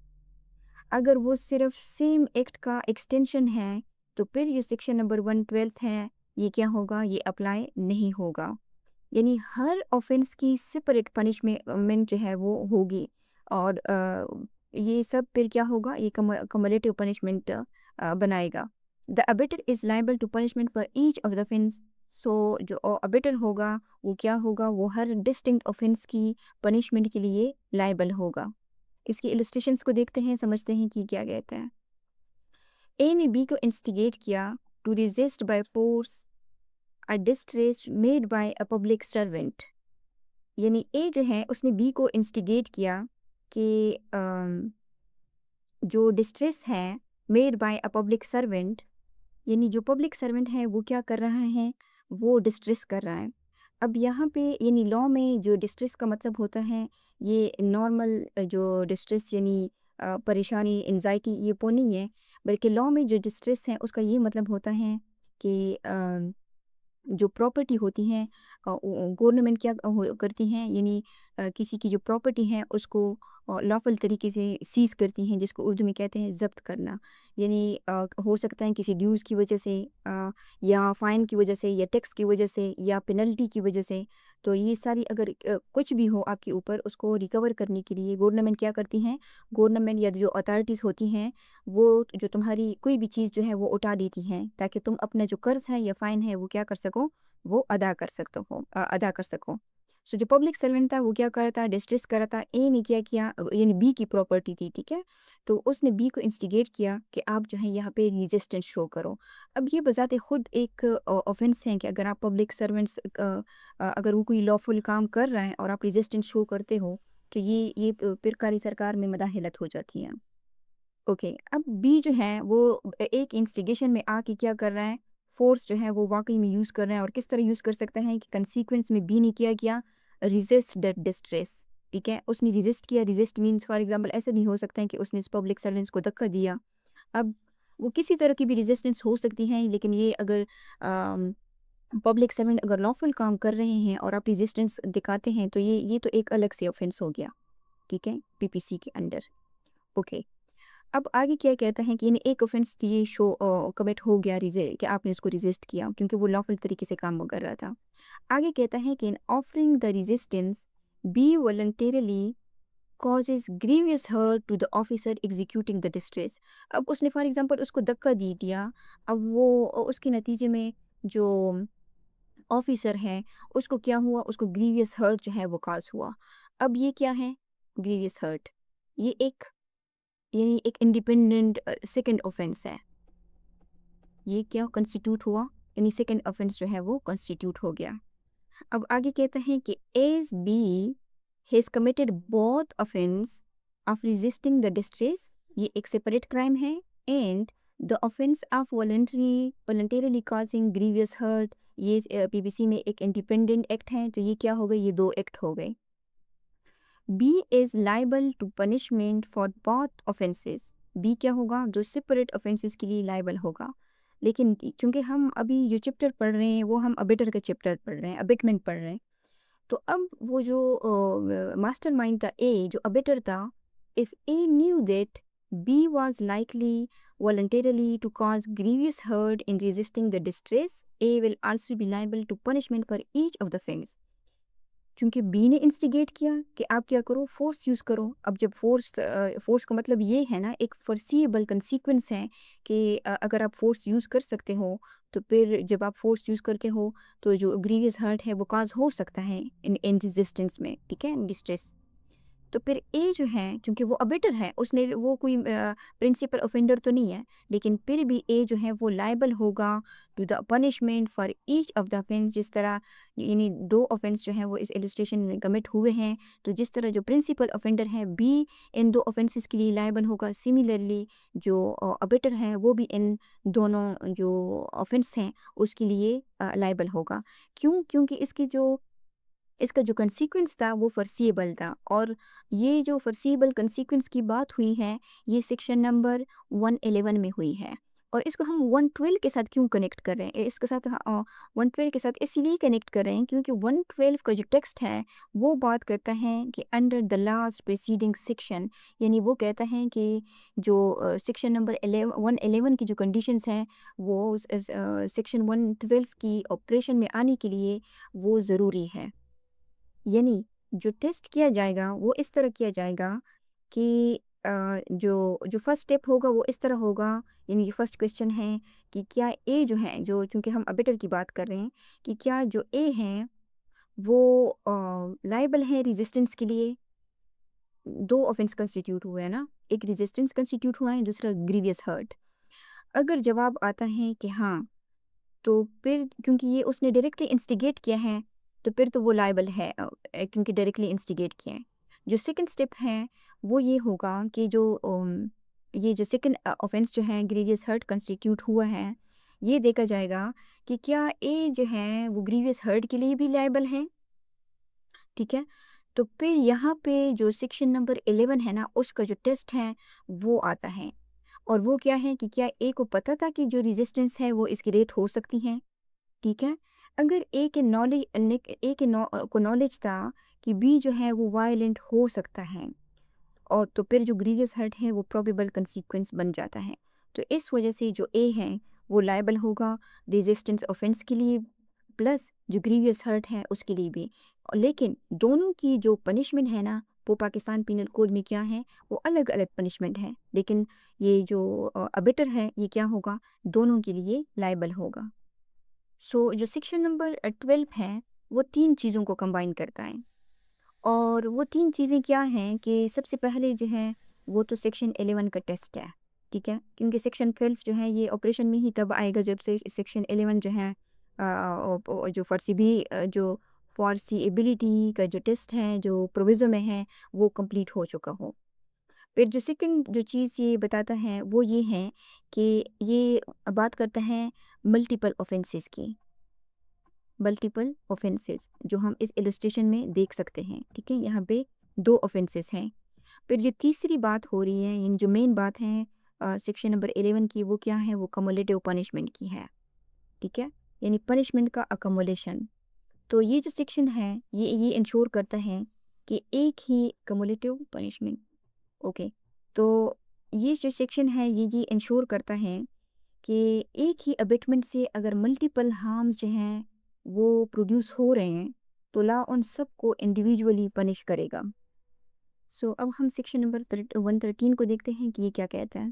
अगर वो सिर्फ सेम एक्ट का एक्सटेंशन है तो फिर ये सेक्शन नंबर 112 है, ये क्या होगा, ये अप्लाई नहीं होगा। यानी हर ऑफेंस की सेपरेट पनिशमेंट जो है वो होगी। और ये सब फिर क्या होगा, ये कम्युलेटिव पनिशमेंट बनाएगा। The abettor is liable to punishment for each of the offence. So जो अबिटर होगा वो क्या होगा, वो हर डिस्टिंक्ट ऑफेंस की पनिशमेंट के लिए लाइबल होगा। इसकी इलस्ट्रेशंस को देखते हैं, समझते हैं कि क्या कहता है। ए ने बी को इंस्टिगेट किया to resist by force a distress made by a public servant. यानी ए जो है उसने बी को इंस्टिगेट किया कि जो डिस्ट्रेस है made by a public servant, यानी जो पब्लिक सर्वेंट है वो क्या कर रहा है, वो डिस्ट्रेस कर रहा है। अब यहाँ पे यानी लॉ में जो डिस्ट्रेस का मतलब होता है, ये नॉर्मल जो डिस्ट्रेस यानी परेशानी एंजाइटी ये वो नहीं है, बल्कि लॉ में जो डिस्ट्रेस है उसका ये मतलब होता है कि जो प्रॉपर्टी होती हैं गवर्नमेंट क्या करती हैं, यानी किसी की जो प्रॉपर्टी है उसको लॉफुल तरीके से सीज करती हैं, जिसको उर्दू में कहते हैं जब्त करना। यानी हो सकता है किसी ड्यूज़ की वजह से, या फ़ाइन की वजह से, या टैक्स की वजह से, या पेनल्टी की वजह से। तो ये सारी अगर कुछ भी हो आपके ऊपर, उसको रिकवर करने के लिए गवर्नमेंट क्या करती हैं, गवर्नमेंट या जो अथॉरिटीज़ होती हैं वो जो तुम्हारी कोई भी चीज़ जो है वो उठा देती हैं, ताकि तुम अपना जो कर्ज़ है या फ़ाइन है वो क्या कर सको, वो अदा कर सको। सो जो पब्लिक सर्वेंट था वो क्या कर रहा था, डिस्ट्रेस कर रहा था। ए ने क्या किया, यानी बी की प्रॉपर्टी थी, ठीक है। तो उसने बी को इंस्टिगेट किया कि आप जो है यहाँ पे रेजिस्टेंस शो करो। अब ये बजाते खुद एक ऑफेंस है कि अगर आप पब्लिक सर्वेंट्स अगर वो कोई लॉफुल काम कर रहा है और आप रेजिस्टेंस शो करते हो, तो ये फिरकारी सरकार में मदाखलत हो जाती है। ओके, अब बी जो है वो एक इंस्टिगेशन में आके क्या कर रहा है, फोर्स जो है वो वाकई में यूज़ कर रहा है। और किस तरह यूज़ कर सकता है कि कंसीक्वेंस में बी ने किया किया, रिजिस्ट दैट डिस्ट्रेस, ठीक है। उसने रिजिस्ट किया, रिजिस्ट मीन्स फॉर एग्जांपल ऐसे नहीं हो सकता है कि उसने इस पब्लिक सर्वेंट्स को धक्का दिया। अब वो किसी तरह की भी रेजिस्टेंस हो सकती है, लेकिन ये अगर पब्लिक सर्वेंट अगर लॉफुल काम कर रहे हैं और आप रेजिस्टेंस दिखाते हैं तो ये तो एक अलग से ऑफेंस हो गया, ठीक है, पीपीसी के अंडर। ओके, अब आगे क्या कहता है कि एक ऑफेंस ये शो कमिट हो गया, रिजे कि आपने इसको रिजिस्ट किया क्योंकि वो लॉफुल तरीके से काम वो कर रहा था। आगे कहता है कि in offering the resistance B voluntarily causes grievous hurt to the officer executing the distress. अब उसने फॉर एग्जांपल उसको धक्का दे दिया। अब वो उसके नतीजे में जो ऑफिसर है उसको क्या हुआ, उसको ग्रीवियस हर्ट जो है वो काज हुआ। अब ये क्या है, ग्रीवियस हर्ट, ये एक यानी एक इंडिपेंडेंट सेकंड ऑफेंस है। ये क्या कंस्टिट्यूट हुआ, यानी सेकंड ऑफेंस जो है वो कंस्टिट्यूट हो गया। अब आगे कहते हैं कि as B has committed both offence of resisting the distress, ये एक सेपरेट क्राइम है, and the offence of voluntarily causing grievous hurt, ये पीबीसी में एक इंडिपेंडेंट एक्ट है। तो ये क्या हो गए, ये दो एक्ट हो गए। B is liable to punishment for both offences. B क्या होगा, जो सेपरेट ऑफेंसेस के लिए लाइबल होगा। लेकिन चूंकि हम अभी जो चैप्टर पढ़ रहे हैं वो हम अबिटर का चैप्टर पढ़ रहे हैं, अबिटमेंट पढ़ रहे हैं। तो अब वो जो मास्टर माइंड था ए, जो अबिटर था, if A knew that B was likely voluntarily to cause grievous hurt in resisting the distress, A will also be liable to punishment for each of the things। चूंकि B ने instigate किया कि आप क्या करो, force use करो। अब जब फोर्स का मतलब ये है ना, एक फोर्सिएबल कंसीक्वेंस है कि अगर आप फोर्स यूज़ कर सकते हो तो फिर जब आप फोर्स यूज़ करते हो तो जो ग्रीवियस हर्ट है वो काज हो सकता है इन रेजिस्टेंस में, ठीक है, डिस्ट्रेस। तो फिर ए जो है, चूँकि वो अबेटर है, उसने वो कोई प्रिंसिपल ऑफेंडर तो नहीं है, लेकिन फिर भी ए जो है वो लायबल होगा to the punishment for each of the offence. जिस तरह यानी 2 ऑफेंस जो हैं वो इस इलस्ट्रेशन में कमिट हुए हैं, तो जिस तरह जो प्रिंसिपल ऑफेंडर है बी इन 2 ऑफेंसेस के लिए लायबल होगा, सिमिलरली जो अबेटर है वो भी इन दोनों जो ऑफेंस हैं उसके लिए लायबल होगा। क्यों? क्योंकि इसका जो कंसीक्वेंस था वो फोर्सिएबल था, और ये जो फोर्सिएबल कंसीक्वेंस की बात हुई है ये सेक्शन नंबर 111 में हुई है। और इसको हम 112 के साथ क्यों कनेक्ट कर रहे हैं? इसके साथ 112 के साथ इसलिए कनेक्ट कर रहे हैं क्योंकि 112 का जो टेक्स्ट है वो बात करता है कि under the last preceding section, यानी वो कहता है कि जो सेक्शन नंबर 111 की जो कंडीशंस हैं वो सेक्शन 112 की ऑपरेशन में आने के लिए वो ज़रूरी है। यानी जो टेस्ट किया जाएगा वो इस तरह किया जाएगा कि जो फर्स्ट स्टेप होगा वो इस तरह होगा। यानी जो फर्स्ट क्वेश्चन है कि क्या ए जो है, जो चूंकि हम अबेटर की बात कर रहे हैं, कि क्या जो ए हैं वो लाइबल है रेजिस्टेंस के लिए। 2 ऑफेंस कंस्टिट्यूट हुए हैं ना, एक रेजिस्टेंस कंस्टिट्यूट हुआ है, दूसरा ग्रीवियस हर्ट। अगर जवाब आता है कि हाँ, तो फिर क्योंकि ये उसने डायरेक्टली इंस्टिगेट किया है तो फिर तो वो लायबल है, क्योंकि डायरेक्टली इंस्टिगेट किया है। जो सेकंड स्टेप है वो ये होगा कि ये जो सेकंड ऑफेंस जो है ग्रीवियस हर्ट कंस्टिट्यूट हुआ है, ये देखा जाएगा कि क्या ए जो है वो ग्रीवियस हर्ट के लिए भी लायबल है। ठीक है, तो फिर यहाँ पे जो सेक्शन नंबर 11 है ना, उसका जो टेस्ट है वो आता है, और वो क्या है कि क्या ए को पता था कि जो रेजिस्टेंस है वो इसकी रेट हो सकती है। ठीक है, अगर ए के को नॉलेज था कि बी जो है वो वायलेंट हो सकता है, और तो फिर जो ग्रीवियस हर्ट है वो प्रोबेबल कंसीक्वेंस बन जाता है। तो इस वजह से जो ए है वो लायबल होगा रेजिस्टेंस ऑफेंस के लिए, प्लस जो ग्रीवियस हर्ट है उसके लिए भी। लेकिन दोनों की जो पनिशमेंट है ना, वो पाकिस्तान पिनल कोड में क्या है, वो अलग अलग पनिशमेंट है, लेकिन ये जो अबेटर है ये क्या होगा, दोनों के लिए लायबल होगा। सो जो सेक्शन नंबर 12 है वो 3 चीज़ों को कंबाइन करता है, और वो 3 चीज़ें क्या हैं कि सबसे पहले जो है वो तो सेक्शन 11 का टेस्ट है। ठीक है, क्योंकि सेक्शन 12 जो है ये ऑपरेशन में ही तब आएगा जब से सेक्शन 11 जो है जो जो फॉर्सिएबिलिटी का जो टेस्ट है जो प्रोविज़ो में है वो कंप्लीट हो चुका हो। फिर जो सेकंड जो चीज़ ये बताता है वो ये है कि ये बात करता है मल्टीपल ऑफेंसेस की, मल्टीपल ऑफेंसेस जो हम इस इलस्ट्रेशन में देख सकते हैं। ठीक है, यहाँ पे 2 ऑफेंसेस हैं। फिर जो तीसरी बात हो रही है, इन जो मेन बात है सेक्शन नंबर 11 की, वो क्या है, वो कम्युलेटिव पनिशमेंट की है। ठीक है, यानी पनिशमेंट का अकोमोलेशन। तो ये जो सेक्शन है ये इंश्योर करता है कि एक ही कम्युलेटिव पनिशमेंट। ओके, तो ये जो सेक्शन है ये इंश्योर करता है कि एक ही अबेटमेंट से अगर मल्टीपल हार्म्स जो हैं वो प्रोड्यूस हो रहे हैं तो लॉ उन सबको इंडिविजुअली पनिश करेगा। सो अब हम सेक्शन नंबर 113 को देखते हैं कि ये क्या कहता है।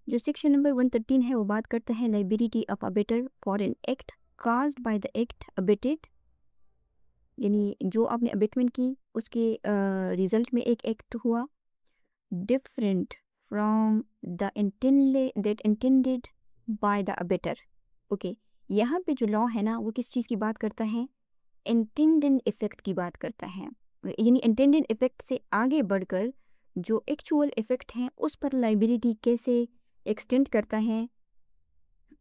जो सेक्शन नंबर 113 है वो बात करता है liability of abettor for an act caused by the act abetted. यानी जो आपने अबेटमेंट की उसके रिजल्ट में एक एक्ट हुआ different from the intended by the abetter। Okay, यहाँ पे जो लॉ है ना वो किस चीज़ की बात करता है, इंटेंडेड इफेक्ट की बात करता है। यानी इंटेंडेड इफेक्ट से आगे बढ़कर जो एक्चुअल इफेक्ट है उस पर लाइबिलिटी कैसे एक्सटेंड करता है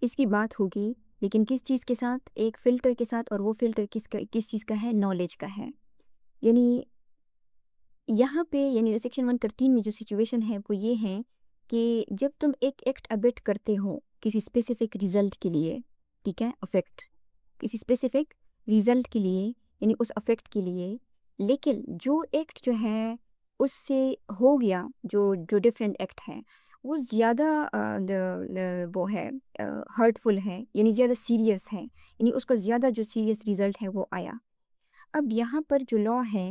इसकी बात होगी, लेकिन किस चीज़ के साथ, एक फ़िल्टर के साथ, और वो फ़िल्टर किस चीज़ का है, नॉलेज का है। यानी यहाँ पे यानी सेक्शन 113 में जो सिचुएशन है वो ये है कि जब तुम एक एक्ट अबेट करते हो किसी स्पेसिफिक रिजल्ट के लिए, ठीक है, अफेक्ट किसी स्पेसिफिक रिजल्ट के लिए, यानी उस अफेक्ट के लिए, लेकिन जो एक्ट जो है उससे हो गया, जो डिफरेंट एक्ट है वो ज़्यादा वो है हर्टफुल है, यानी ज़्यादा सीरियस है, यानी उसका ज़्यादा जो सीरियस रिजल्ट है वो आया। अब यहाँ पर जो लॉ है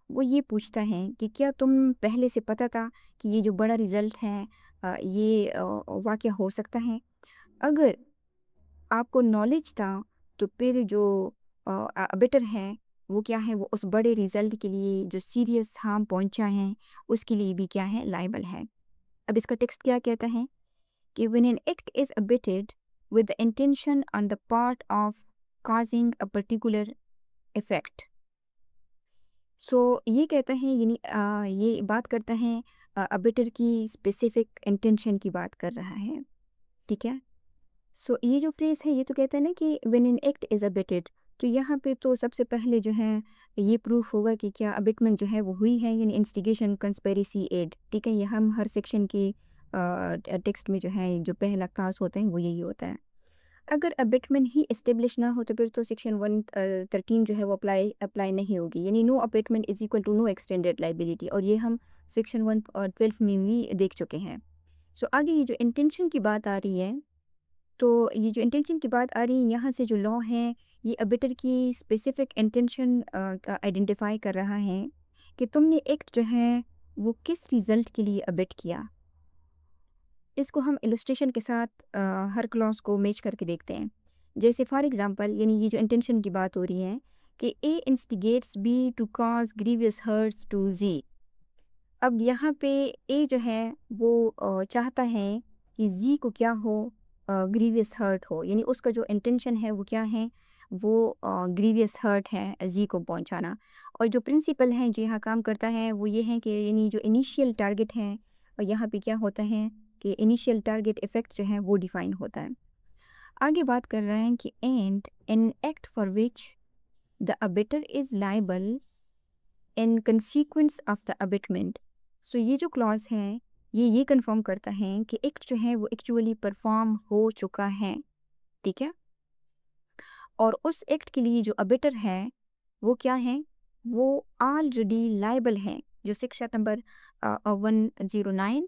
वो ये पूछता है कि क्या तुम पहले से पता था कि ये जो बड़ा रिजल्ट है ये वाक़या हो सकता है। अगर आपको नॉलेज था तो फिर जो अबेटर है वो क्या है, वो उस बड़े रिजल्ट के लिए जो सीरियस हार्म पहुंचा है उसके लिए भी क्या है, लाइबल है। अब इसका टेक्स्ट क्या कहता है कि when an act is abetted with the intention on the part of causing a particular effect। सो ये कहता है यानी ये बात करता है अबेटर की स्पेसिफिक इंटेंशन की बात कर रहा है, ठीक है। सो ये जो फ्रेज है ये तो कहता है ना कि when an act is abetted, तो यहाँ पे तो सबसे पहले जो है ये प्रूफ होगा कि क्या अबेटमेंट जो है वो हुई है, यानी इंस्टिगेशन कंस्पेरेसी एड, ठीक है। ये हम हर सेक्शन के टेक्स्ट में जो है जो पहला क्लास होता है वो यही होता है। अगर अबेटमेंट ही इस्टेब्लिश ना हो तो फिर तो सेक्शन 113 जो है वो अप्लाई नहीं होगी, यानी no abetment is equal to no extended liability, और ये हम सेक्शन 112 में भी देख चुके हैं। सो आगे ये जो इंटेंशन की बात आ रही है, तो ये जो इंटेंशन की बात आ रही है यहाँ से जो लॉ है ये अबेटर की स्पेसिफिक इंटेंशन का आइडेंटिफाई कर रहा है कि तुमने एक्ट जो है वो किस रिजल्ट के लिए अबेट किया। इसको हम इलस्ट्रेशन के साथ हर क्लॉज को मैच करके देखते हैं। जैसे फॉर एग्जांपल, यानी ये जो इंटेंशन की बात हो रही है कि A instigates B to cause grievous hurts to G. अब यहाँ पे ए जो है वो चाहता है कि जी को क्या हो, ग्रीवियस हर्ट हो, यानी उसका जो इंटेंशन है वो क्या है, वो ग्रीवियस हर्ट है जी को पहुँचाना। और जो प्रिंसिपल है जो यहाँ काम करता है वो ये है कि यानी जो इनिशियल टारगेट है, और यहाँ पे क्या होता है कि इनिशियल टारगेट इफेक्ट जो है वो डिफाइन होता है। आगे बात कर रहे हैं कि and an act for which the abettor is liable in consequence of the abetment. So ये जो क्लॉज है ये कंफर्म करता है कि एक्ट जो है वो एक्चुअली परफॉर्म हो चुका है, ठीक है। और उस एक्ट के लिए जो अबेटर है वो क्या है, वो ऑलरेडी लाइबल है, जो सेक्शन नंबर 109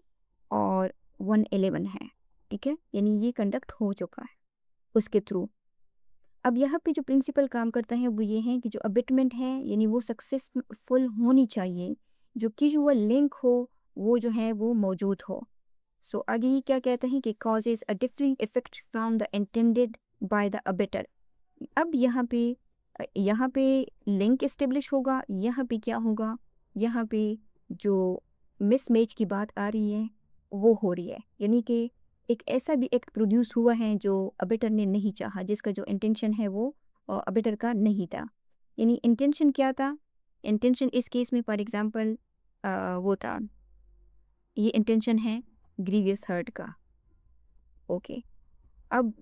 और 111 है, ठीक है। यानी ये कंडक्ट हो चुका है उसके थ्रू। अब यहाँ पे जो प्रिंसिपल काम करता है वो ये है कि जो अबेटमेंट है यानी वो सक्सेसफुल होनी चाहिए, जो कैजुअल लिंक हो वो जो है वो मौजूद हो। सो आगे ही क्या कहते हैं कि causes a different effect from the intended by the abettor. अब यहाँ पे लिंक इस्टेब्लिश होगा, यहाँ पे क्या होगा, यहाँ पे जो मिसमैच की बात आ रही है वो हो रही है, यानी कि एक ऐसा भी एक्ट प्रोड्यूस हुआ है जो अबेटर ने नहीं चाहा, जिसका जो इंटेंशन है वो अबेटर का नहीं था। यानी इंटेंशन क्या था, इंटेंशन इस केस में फॉर एग्जांपल वो था, ये इंटेंशन है ग्रीवियस हर्ट का, ओके। अब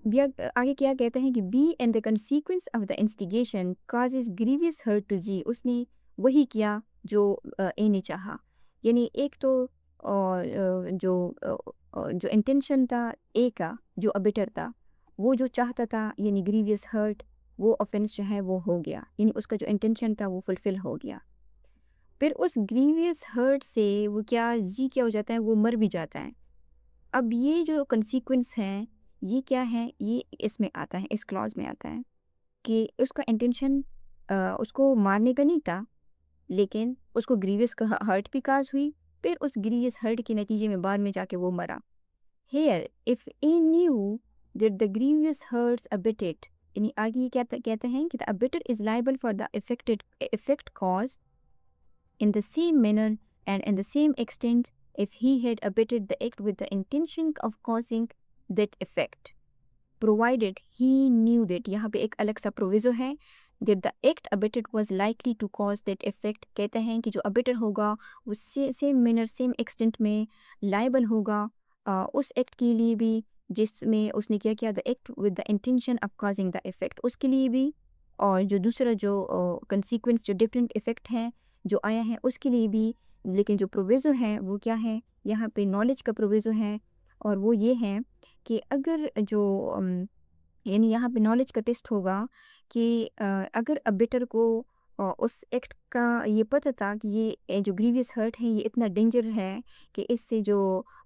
आगे क्या कहते हैं कि B and the consequence of the instigation causes grievous hurt to G. उसने वही किया जो ए ने चाहा, यानी एक तो जो इंटेंशन था ए का, जो अबेटर था वो जो चाहता था यानी ग्रीवियस हर्ट, वो ऑफेंस जो है वो हो गया, यानी उसका जो इंटेंशन था वो फुलफिल हो गया। फिर उस ग्रीवियस हर्ट से वो क्या हो जाता है, वो मर भी जाता है। अब ये जो कंसीक्वेंस है ये क्या है, ये इसमें आता है, इस क्लॉज में आता है कि उसका इंटेंशन उसको मारने का नहीं था, लेकिन उसको ग्रीवियस का हर्ट भी काज हुई, फिर उस ग्रीवियस हर्ट के नतीजे में बाद में जाके वो मरा। Here if A knew that the grievous hurts abetted, यानी आगे ये कहते हैं कि the abettor is liable for the effect cause in the same manner and in the same extent if he had abetted the act with the intention of causing that effect, provided he knew that, यहाँ पे एक अलग सा proviso है, that the act abetted was likely to cause that effect। कहते हैं कि जो अबेटर होगा वो सेम मैनर सेम एक्सटेंट में लाइबल होगा उस एक्ट के लिए भी जिसमें उसने क्या किया, the act with the intention of causing the effect, उसके लिए भी। और जो दूसरा जो कंसीक्वेंस जो डिफरेंट इफेक्ट हैं जो आया है उसके लिए भी। लेकिन जो प्रोविज़ो है वो क्या है, यहाँ पे नॉलेज का प्रोविज़ो है, और वो ये है कि अगर जो यानी यहाँ पे नॉलेज का टेस्ट होगा कि अगर अबेटर को उस एक्ट का ये पता था कि ये जो ग्रीवियस हर्ट है ये इतना डेंजर है कि इससे जो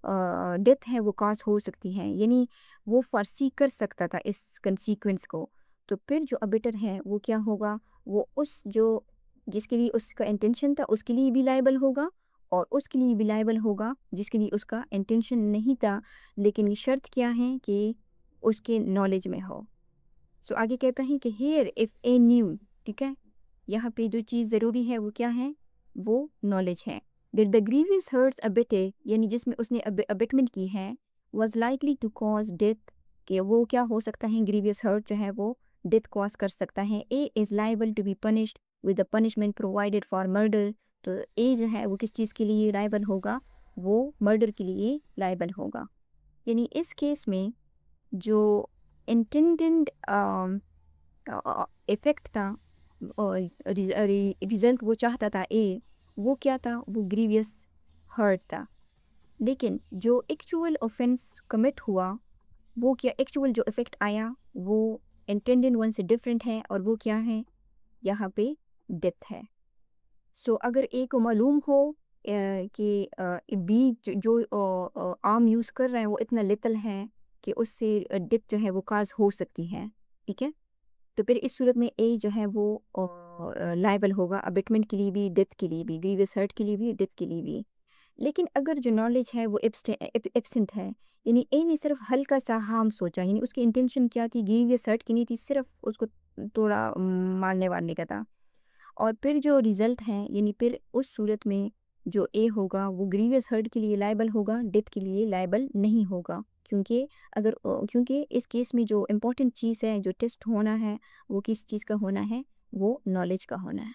डेथ है वो कॉज हो सकती है, यानी वो फारसी कर सकता था इस कंसीक्वेंस को, तो फिर जो अबेटर है वो क्या होगा, वो उस जो जिसके लिए उसका इंटेंशन था उसके लिए भी लायबल होगा, और उसके लिए भी लायबल होगा जिसके लिए उसका इंटेंशन नहीं था, लेकिन ये शर्त क्या है कि उसके नॉलेज में हो। सो आगे कहता है कि हेयर इफ़ ए न्यू, ठीक है, यहाँ पे जो चीज़ ज़रूरी है वो क्या है, वो नॉलेज है। द ग्रीवियस हर्ट्स अबिटे यानी जिसमें उसने अबिटमेंट की है was likely to cause death, कि वो क्या हो सकता है, ग्रीवियस हर्ट जो है वो डेथ कॉज कर सकता है। A is liable to be punished with the punishment provided for murder, तो ए जो है वो किस चीज़ के लिए लाइबल होगा, वो मर्डर के लिए लाइबल होगा। यानी इस केस में जो इंटेंडेड इफेक्ट था और रिजल्ट वो चाहता था ए, वो क्या था, वो ग्रीवियस हर्ट था। लेकिन जो एक्चुअल ऑफेंस कमिट हुआ, वो क्या, एक्चुअल जो इफेक्ट आया वो इंटेंडेड वन से डिफरेंट है, और वो क्या है, यहाँ पे डेथ है। सो अगर ए को मालूम हो कि बी जो आर्म यूज़ कर रहे हैं वो इतना लिटल है कि उससे डेथ जो है वो काज हो सकती है, ठीक है, तो फिर इस सूरत में ए जो है वो लायबल होगा अबिटमेंट के लिए भी, डेथ के लिए भी, ग्रीवियस हर्ट के लिए भी, डेथ के लिए भी। लेकिन अगर जो नॉलेज है वो एब्सेंट है, यानी ए ने सिर्फ हल्का सा हार्म सोचा, यानी उसकी इंटेंशन क्या थी, ग्रीवियस हर्ट की नहीं थी, सिर्फ उसको थोड़ा मारने वारने का था, और फिर जो रिजल्ट है यानी फिर उस सूरत में जो ए होगा वो ग्रीवियस हर्ट के लिए लायबल होगा, डेथ के लिए लायबल नहीं होगा। क्योंकि क्योंकि इस केस में जो इम्पोर्टेंट चीज़ है, जो टेस्ट होना है, वो किस चीज़ का होना है, वो नॉलेज का होना है।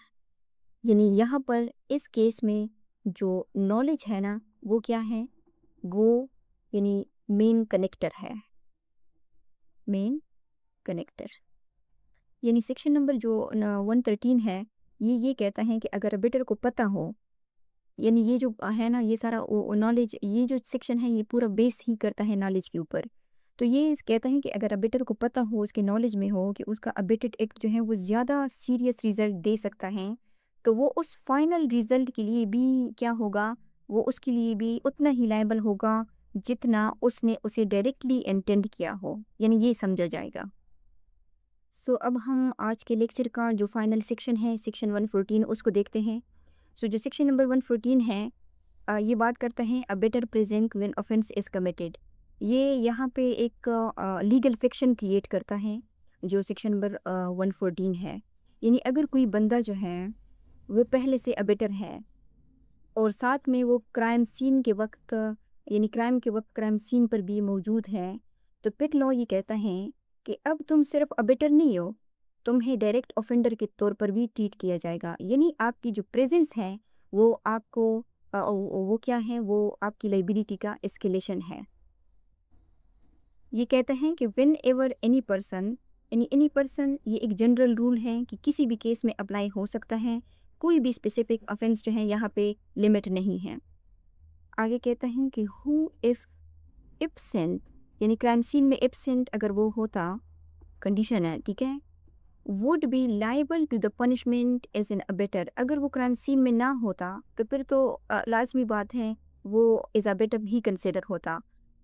यानी यहाँ पर इस केस में जो नॉलेज है ना, वो क्या है, वो यानी मेन कनेक्टर है, मेन कनेक्टर। यानी सेक्शन नंबर जो 113 है, ये कहता है कि अगर अबिटर को पता हो, यानी ये जो है ना, ये सारा नॉलेज, ये जो सेक्शन है ये पूरा बेस ही करता है नॉलेज के ऊपर। तो ये कहता है कि अगर अबिटर को पता हो, उसके नॉलेज में हो कि उसका अबिटेड एक्ट जो है वो ज़्यादा सीरियस रिजल्ट दे सकता है, तो वो उस फाइनल रिजल्ट के लिए भी क्या होगा, वो उसके लिए भी उतना ही लायबल होगा जितना उसने उसे डायरेक्टली इंटेंड किया हो, यानी ये समझा जाएगा। सो अब हम आज के लेक्चर का जो फाइनल सेक्शन है, सेक्शन 114, उसको देखते हैं। सो जो सेक्शन नंबर 114 है, ये बात करता है a better present when offence is committed. ये यहाँ पे एक लीगल फिक्शन क्रिएट करता है, जो सेक्शन नंबर 114 है। यानी अगर कोई बंदा जो है वो पहले से अबेटर है, और साथ में वो क्राइम सीन के वक्त, यानी क्राइम के वक्त क्राइम सीन पर भी मौजूद है, तो पिट लॉ ये कहता है कि अब तुम सिर्फ अबेटर नहीं हो, तुम्हें डायरेक्ट ऑफेंडर के तौर पर भी ट्रीट किया जाएगा। यानी आपकी जो प्रेजेंस है वो आपको वो क्या है, वो आपकी लाइबिलिटी का एस्केलेशन है। ये कहते हैं कि विन एवर एनी पर्सन, यानी एनी पर्सन ये एक जनरल रूल है कि किसी भी केस में अप्लाई हो सकता है, कोई भी स्पेसिफिक ऑफेंस जो है यहाँ पे लिमिट नहीं है। आगे कहते हैं कि हु इफ एब्सेंट, यानी क्राइम सीन में एब्सेंट अगर वो होता, कंडीशन है, ठीक है, would be liable to the punishment as an abettor. अगर वो क्राइम सीन में ना होता तो फिर तो लाजमी बात है वो एज अबेटर ही कंसिडर होता।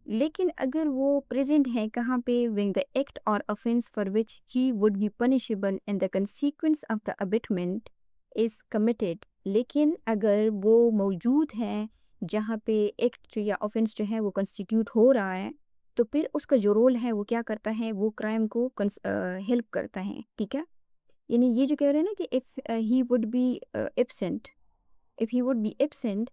लेकिन अगर वो प्रेजेंट है कहाँ पे, व्हेन द एक्ट और offence for which he would be punishable and the consequence of the abetment is committed, लेकिन अगर वो मौजूद है जहाँ पे एक्ट या ऑफेंस जो है वो कंस्टिट्यूट हो रहा है, तो फिर उसका जो रोल है वो क्या करता है, वो क्राइम को हेल्प करता है, ठीक है। यानी ये जो कह रहे हैं ना कि if he would B absent, if he would B absent,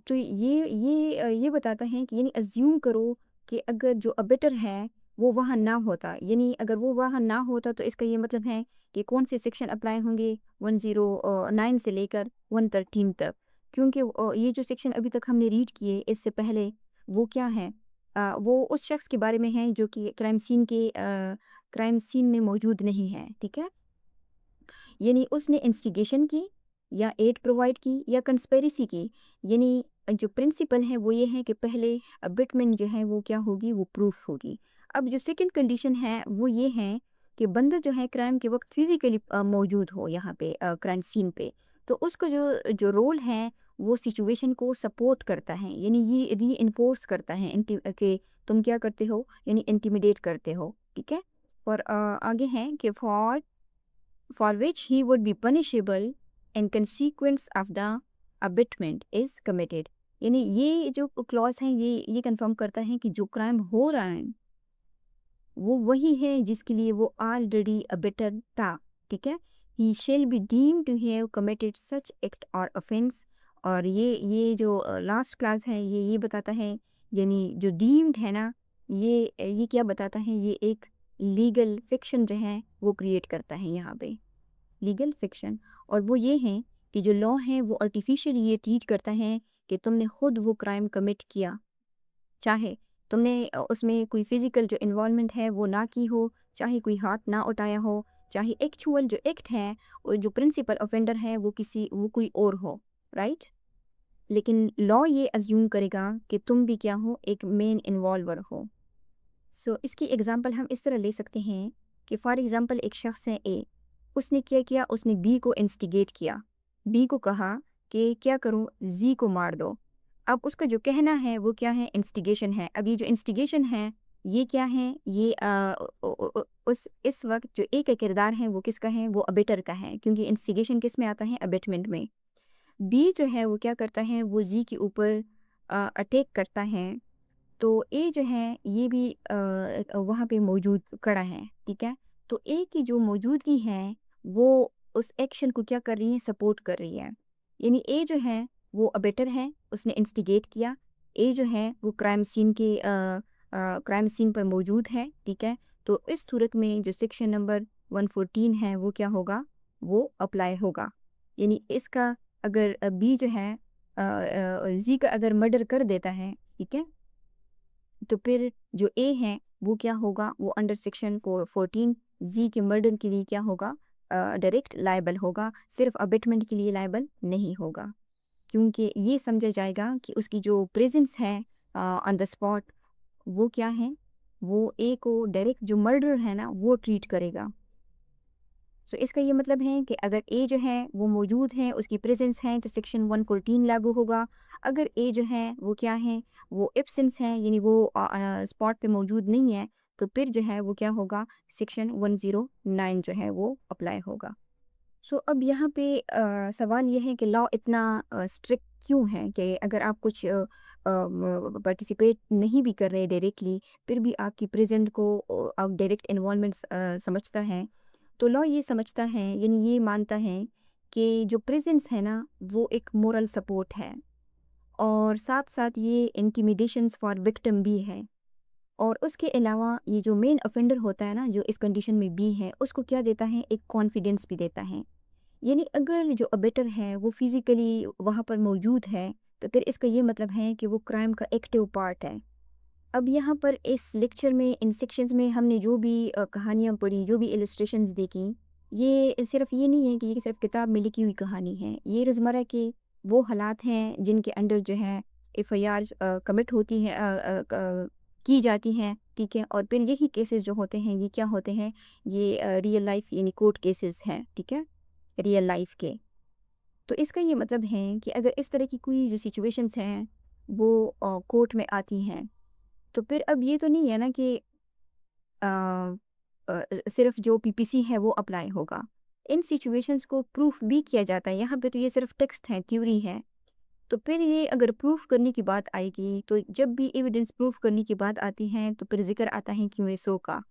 तो ये बताता है कि यानी अज्यूम करो कि अगर जो अबेटर है वो वहाँ ना होता, यानी अगर वो वहाँ ना होता तो इसका ये मतलब है कि कौन से सेक्शन अप्लाई होंगे, 109 से लेकर 113 तक। क्योंकि ये जो सेक्शन अभी तक हमने रीड किए इससे पहले, वो क्या है, वो उस शख्स के बारे में है जो कि क्राइम सीन में मौजूद नहीं है, ठीक है। यानी उसने इंस्टिगेशन की या एड प्रोवाइड की या कंस्पेरेसी की, यानी जो प्रिंसिपल है वो ये है कि पहले अबिटमेंट जो है वो क्या होगी, वो प्रूफ होगी। अब जो सेकंड कंडीशन है वो ये है कि बंदा जो है क्राइम के वक्त फिजिकली मौजूद हो यहाँ पे क्राइम सीन पे, तो उसका जो जो रोल है वो सिचुएशन को सपोर्ट करता है, यानी ये री इन्फोर्स करता है कि तुम क्या करते हो, यानी इंटिमिडेट करते हो, ठीक है। और आगे है कि for which he would be punishable and consequence of the abatement is committed। यानी ये जो क्लॉज है ये कंफर्म करता है कि जो क्राइम हो रहा है वो वही है जिसके लिए वो ऑलरेडी अबेटर था, ठीक है। He shall be deem to have committed such act और ऑफेंस। और ये जो लास्ट क्लास है ये बताता है, यानी जो डीम्ड है ना, ये क्या बताता है, ये एक लीगल फिक्शन जो है वो क्रिएट करता है यहाँ पे, लीगल फिक्शन। और वो ये है कि जो लॉ है वो आर्टिफिशियली ये ट्रीट करता है कि तुमने खुद वो क्राइम कमिट किया, चाहे तुमने उसमें कोई फिजिकल जो इन्वॉल्वमेंट है वो ना की हो, चाहे कोई हाथ ना उठाया हो, चाहे एक्चुअल जो एक्ट है और जो प्रिंसिपल ऑफेंडर है वो कोई और हो, राइट। लेकिन लॉ ये अज्यूम करेगा कि तुम भी क्या हो, एक मेन इन्वॉल्वर हो। सो इसकी एग्जांपल हम इस तरह ले सकते हैं कि फॉर एग्जांपल एक शख्स है ए, उसने क्या किया, उसने बी को इंस्टिगेट किया, बी को कहा कि क्या करूं, जी को मार दो। अब उसका जो कहना है वो क्या है, इंस्टिगेशन है। अब ये जो इंस्टिगेशन है ये क्या है, ये उस इस वक्त जो ए का किरदार है वो किसका है, वो अबेटर का है, क्योंकि इंस्टिगेशन किस में आता है, अबेटमेंट में। बी जो है वो क्या करता है, वो जी के ऊपर अटैक करता है। तो ए जो है ये भी वहाँ पे मौजूद खड़ा है, ठीक है। तो ए की जो मौजूदगी है वो उस एक्शन को क्या कर रही है, सपोर्ट कर रही है। यानी ए जो है वो अबेटर है, उसने इंस्टिगेट किया। ए जो है वो क्राइम सीन पर मौजूद है, ठीक है। तो इस सूरत में जो सेक्शन नंबर 114 है वो क्या होगा, वो अप्लाई होगा। यानी इसका अगर बी जो है जी का अगर मर्डर कर देता है, ठीक है, तो फिर जो ए है वो क्या होगा, वो अंडर सेक्शन 14 जी के मर्डर के लिए क्या होगा, डायरेक्ट लायबल होगा, सिर्फ अबेटमेंट के लिए लायबल नहीं होगा, क्योंकि ये समझा जाएगा कि उसकी जो प्रेजेंस है ऑन द स्पॉट वो क्या है, वो ए को डायरेक्ट जो मर्डर है ना वो ट्रीट करेगा। सो इसका ये मतलब है कि अगर ए जो है वो मौजूद है, उसकी प्रेजेंस है, तो सेक्शन 114 लागू होगा। अगर ए जो है वो क्या है, वो एब्सेंस है, यानी वो स्पॉट पे मौजूद नहीं है, तो फिर जो है वो क्या होगा, सेक्शन 109 जो है वो अप्लाई होगा। सो अब यहाँ पे सवाल ये है कि लॉ इतना स्ट्रिक्ट क्यों है कि अगर आप कुछ पार्टिसिपेट नहीं भी कर रहे डायरेक्टली, फिर भी आपकी प्रेजेंट को आप डायरेक्ट इन्वॉल्वमेंट समझता है। तो लॉ ये समझता है, यानी ये मानता है कि जो प्रेजेंस है ना वो एक मोरल सपोर्ट है, और साथ साथ ये इंटिमिडेशंस फॉर विक्टिम भी है। और उसके अलावा ये जो मेन ऑफेंडर होता है ना, जो इस कंडीशन में बी है, उसको क्या देता है, एक कॉन्फिडेंस भी देता है। यानी अगर जो अबेटर है वो फिजिकली वहाँ पर मौजूद है, तो फिर इसका ये मतलब है कि वो क्राइम का एक्टिव पार्ट है। अब यहाँ पर इस लेक्चर में, इन सेक्शंस में हमने जो भी कहानियाँ पढ़ी, जो भी इलस्ट्रेशंस देखी, ये सिर्फ ये नहीं है कि ये सिर्फ किताब में लिखी हुई कहानी है। ये रोज़मर्रा के वो हालात हैं जिनके अंडर जो है एफआईआर कमिट होती है, की जाती हैं, ठीक है। और फिर यही केसेस जो होते हैं ये क्या होते हैं, ये रियल लाइफ यानी कोर्ट केसेस हैं, ठीक है, रियल लाइफ के। तो इसका ये मतलब है कि अगर इस तरह की कोई जो सिचुएशंस हैं वो कोर्ट में आती हैं, तो फिर अब ये तो नहीं है ना कि सिर्फ जो पीपीसी है वो अप्लाई होगा। इन सिचुएशंस को प्रूफ भी किया जाता है। यहाँ पे तो ये सिर्फ टेक्स्ट है, थ्योरी है। तो फिर ये अगर प्रूफ करने की बात आएगी, तो जब भी एविडेंस प्रूफ करने की बात आती है तो फिर जिक्र आता है क्यों सो का।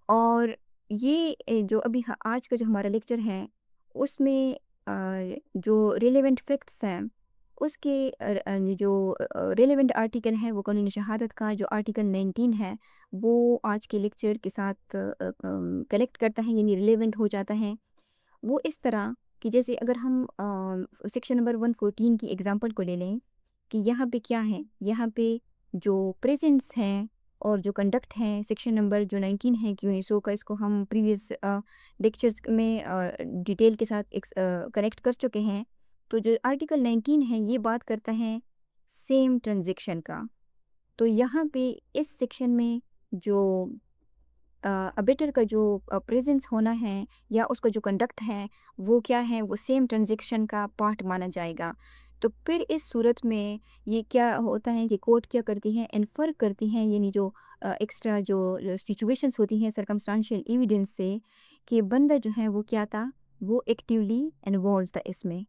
और ये जो अभी आज का जो हमारा लेक्चर है उसमें जो रिलेवेंट फैक्ट्स हैं उसके जो रिलेवेंट आर्टिकल है वो कानूनी शहादत का जो आर्टिकल 19 है वो आज के लेक्चर के साथ कनेक्ट करता है, यानी रिलेवेंट हो जाता है। वो इस तरह कि जैसे अगर हम सेक्शन नंबर 114 की एग्जांपल को ले लें कि यहाँ पे क्या है, यहाँ पे जो प्रेजेंट्स हैं और जो कंडक्ट हैं, सेक्शन नंबर जो 19 है क्यूएसओ का, इसको हम प्रीवियस लेक्चर्स में डिटेल के साथ कनेक्ट कर चुके हैं। तो जो आर्टिकल 19 है ये बात करता है सेम ट्रांजेक्शन का। तो यहाँ पे इस सेक्शन में जो अबेटर का जो प्रेजेंस होना है या उसका जो कंडक्ट है वो क्या है, वो सेम ट्रांजेक्शन का पार्ट माना जाएगा। तो फिर इस सूरत में ये क्या होता है कि कोर्ट क्या करती है, इन्फर करती हैं, यानी जो एक्स्ट्रा जो सिचुएशंस होती हैं सर्कमस्टांशियल एविडेंस से, कि बंदा जो है वो क्या था, वो एक्टिवली इन्वॉल्व था इसमें।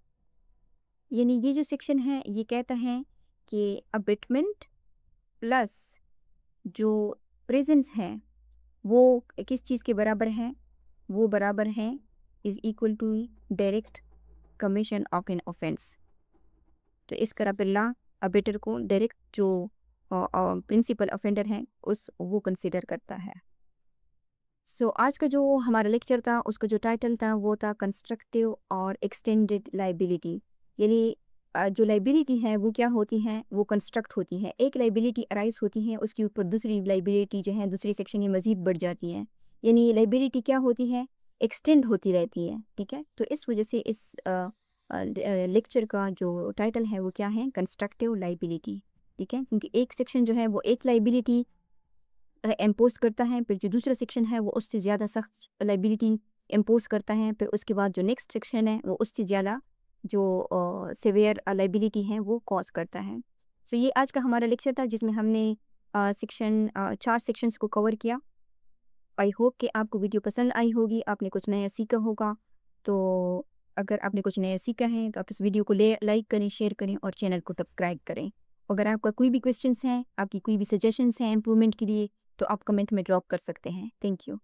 यानी ये जो सेक्शन है ये कहता है कि अबेटमेंट प्लस जो प्रेजेंस है वो किस चीज़ के बराबर है, वो बराबर है is equal to direct commission of an offence. तो इस करापेल्ला अबेटर को डायरेक्ट जो प्रिंसिपल ऑफेंडर है उस वो कंसिडर करता है। सो आज का जो हमारा लेक्चर था उसका जो टाइटल था वो था कंस्ट्रक्टिव और एक्सटेंडेड लाइबिलिटी। यानी जो लाइबिलिटी है वो क्या होती है, वो कंस्ट्रक्ट होती है। एक लाइबिलिटी अराइज होती है, उसके ऊपर दूसरी लाइबिलिटी जो है दूसरी सेक्शन में मज़ीद बढ़ जाती है। यानी लाइबिलिटी क्या होती है, एक्सटेंड होती रहती है। ठीक है, तो इस वजह से इस लेक्चर का जो टाइटल है वो क्या है, कंस्ट्रक्टिव लाइबिलिटी। ठीक है, क्योंकि एक सेक्शन जो है वो एक लाइबिलिटी इम्पोज करता है, फिर जो दूसरा सेक्शन है वो उससे ज़्यादा सख्त लाइबिलिटी इम्पोज करता है, फिर उसके बाद जो नेक्स्ट सेक्शन है वो उससे ज़्यादा जो सिवियर लाइबिलिटी है वो कॉज करता है। सो ये आज का हमारा लेक्चर था जिसमें हमने सेक्शन 4 सेक्शंस को कवर किया। आई होप कि आपको वीडियो पसंद आई होगी, आपने कुछ नया सीखा होगा। तो अगर आपने कुछ नया सीखा है तो आप इस वीडियो को लाइक करें, शेयर करें और चैनल को सब्सक्राइब करें। अगर आपका कोई भी क्वेश्चंस हैं, आपकी कोई भी सजेशंस हैं इम्प्रूवमेंट के लिए, तो आप कमेंट में ड्रॉप कर सकते हैं। Thank you.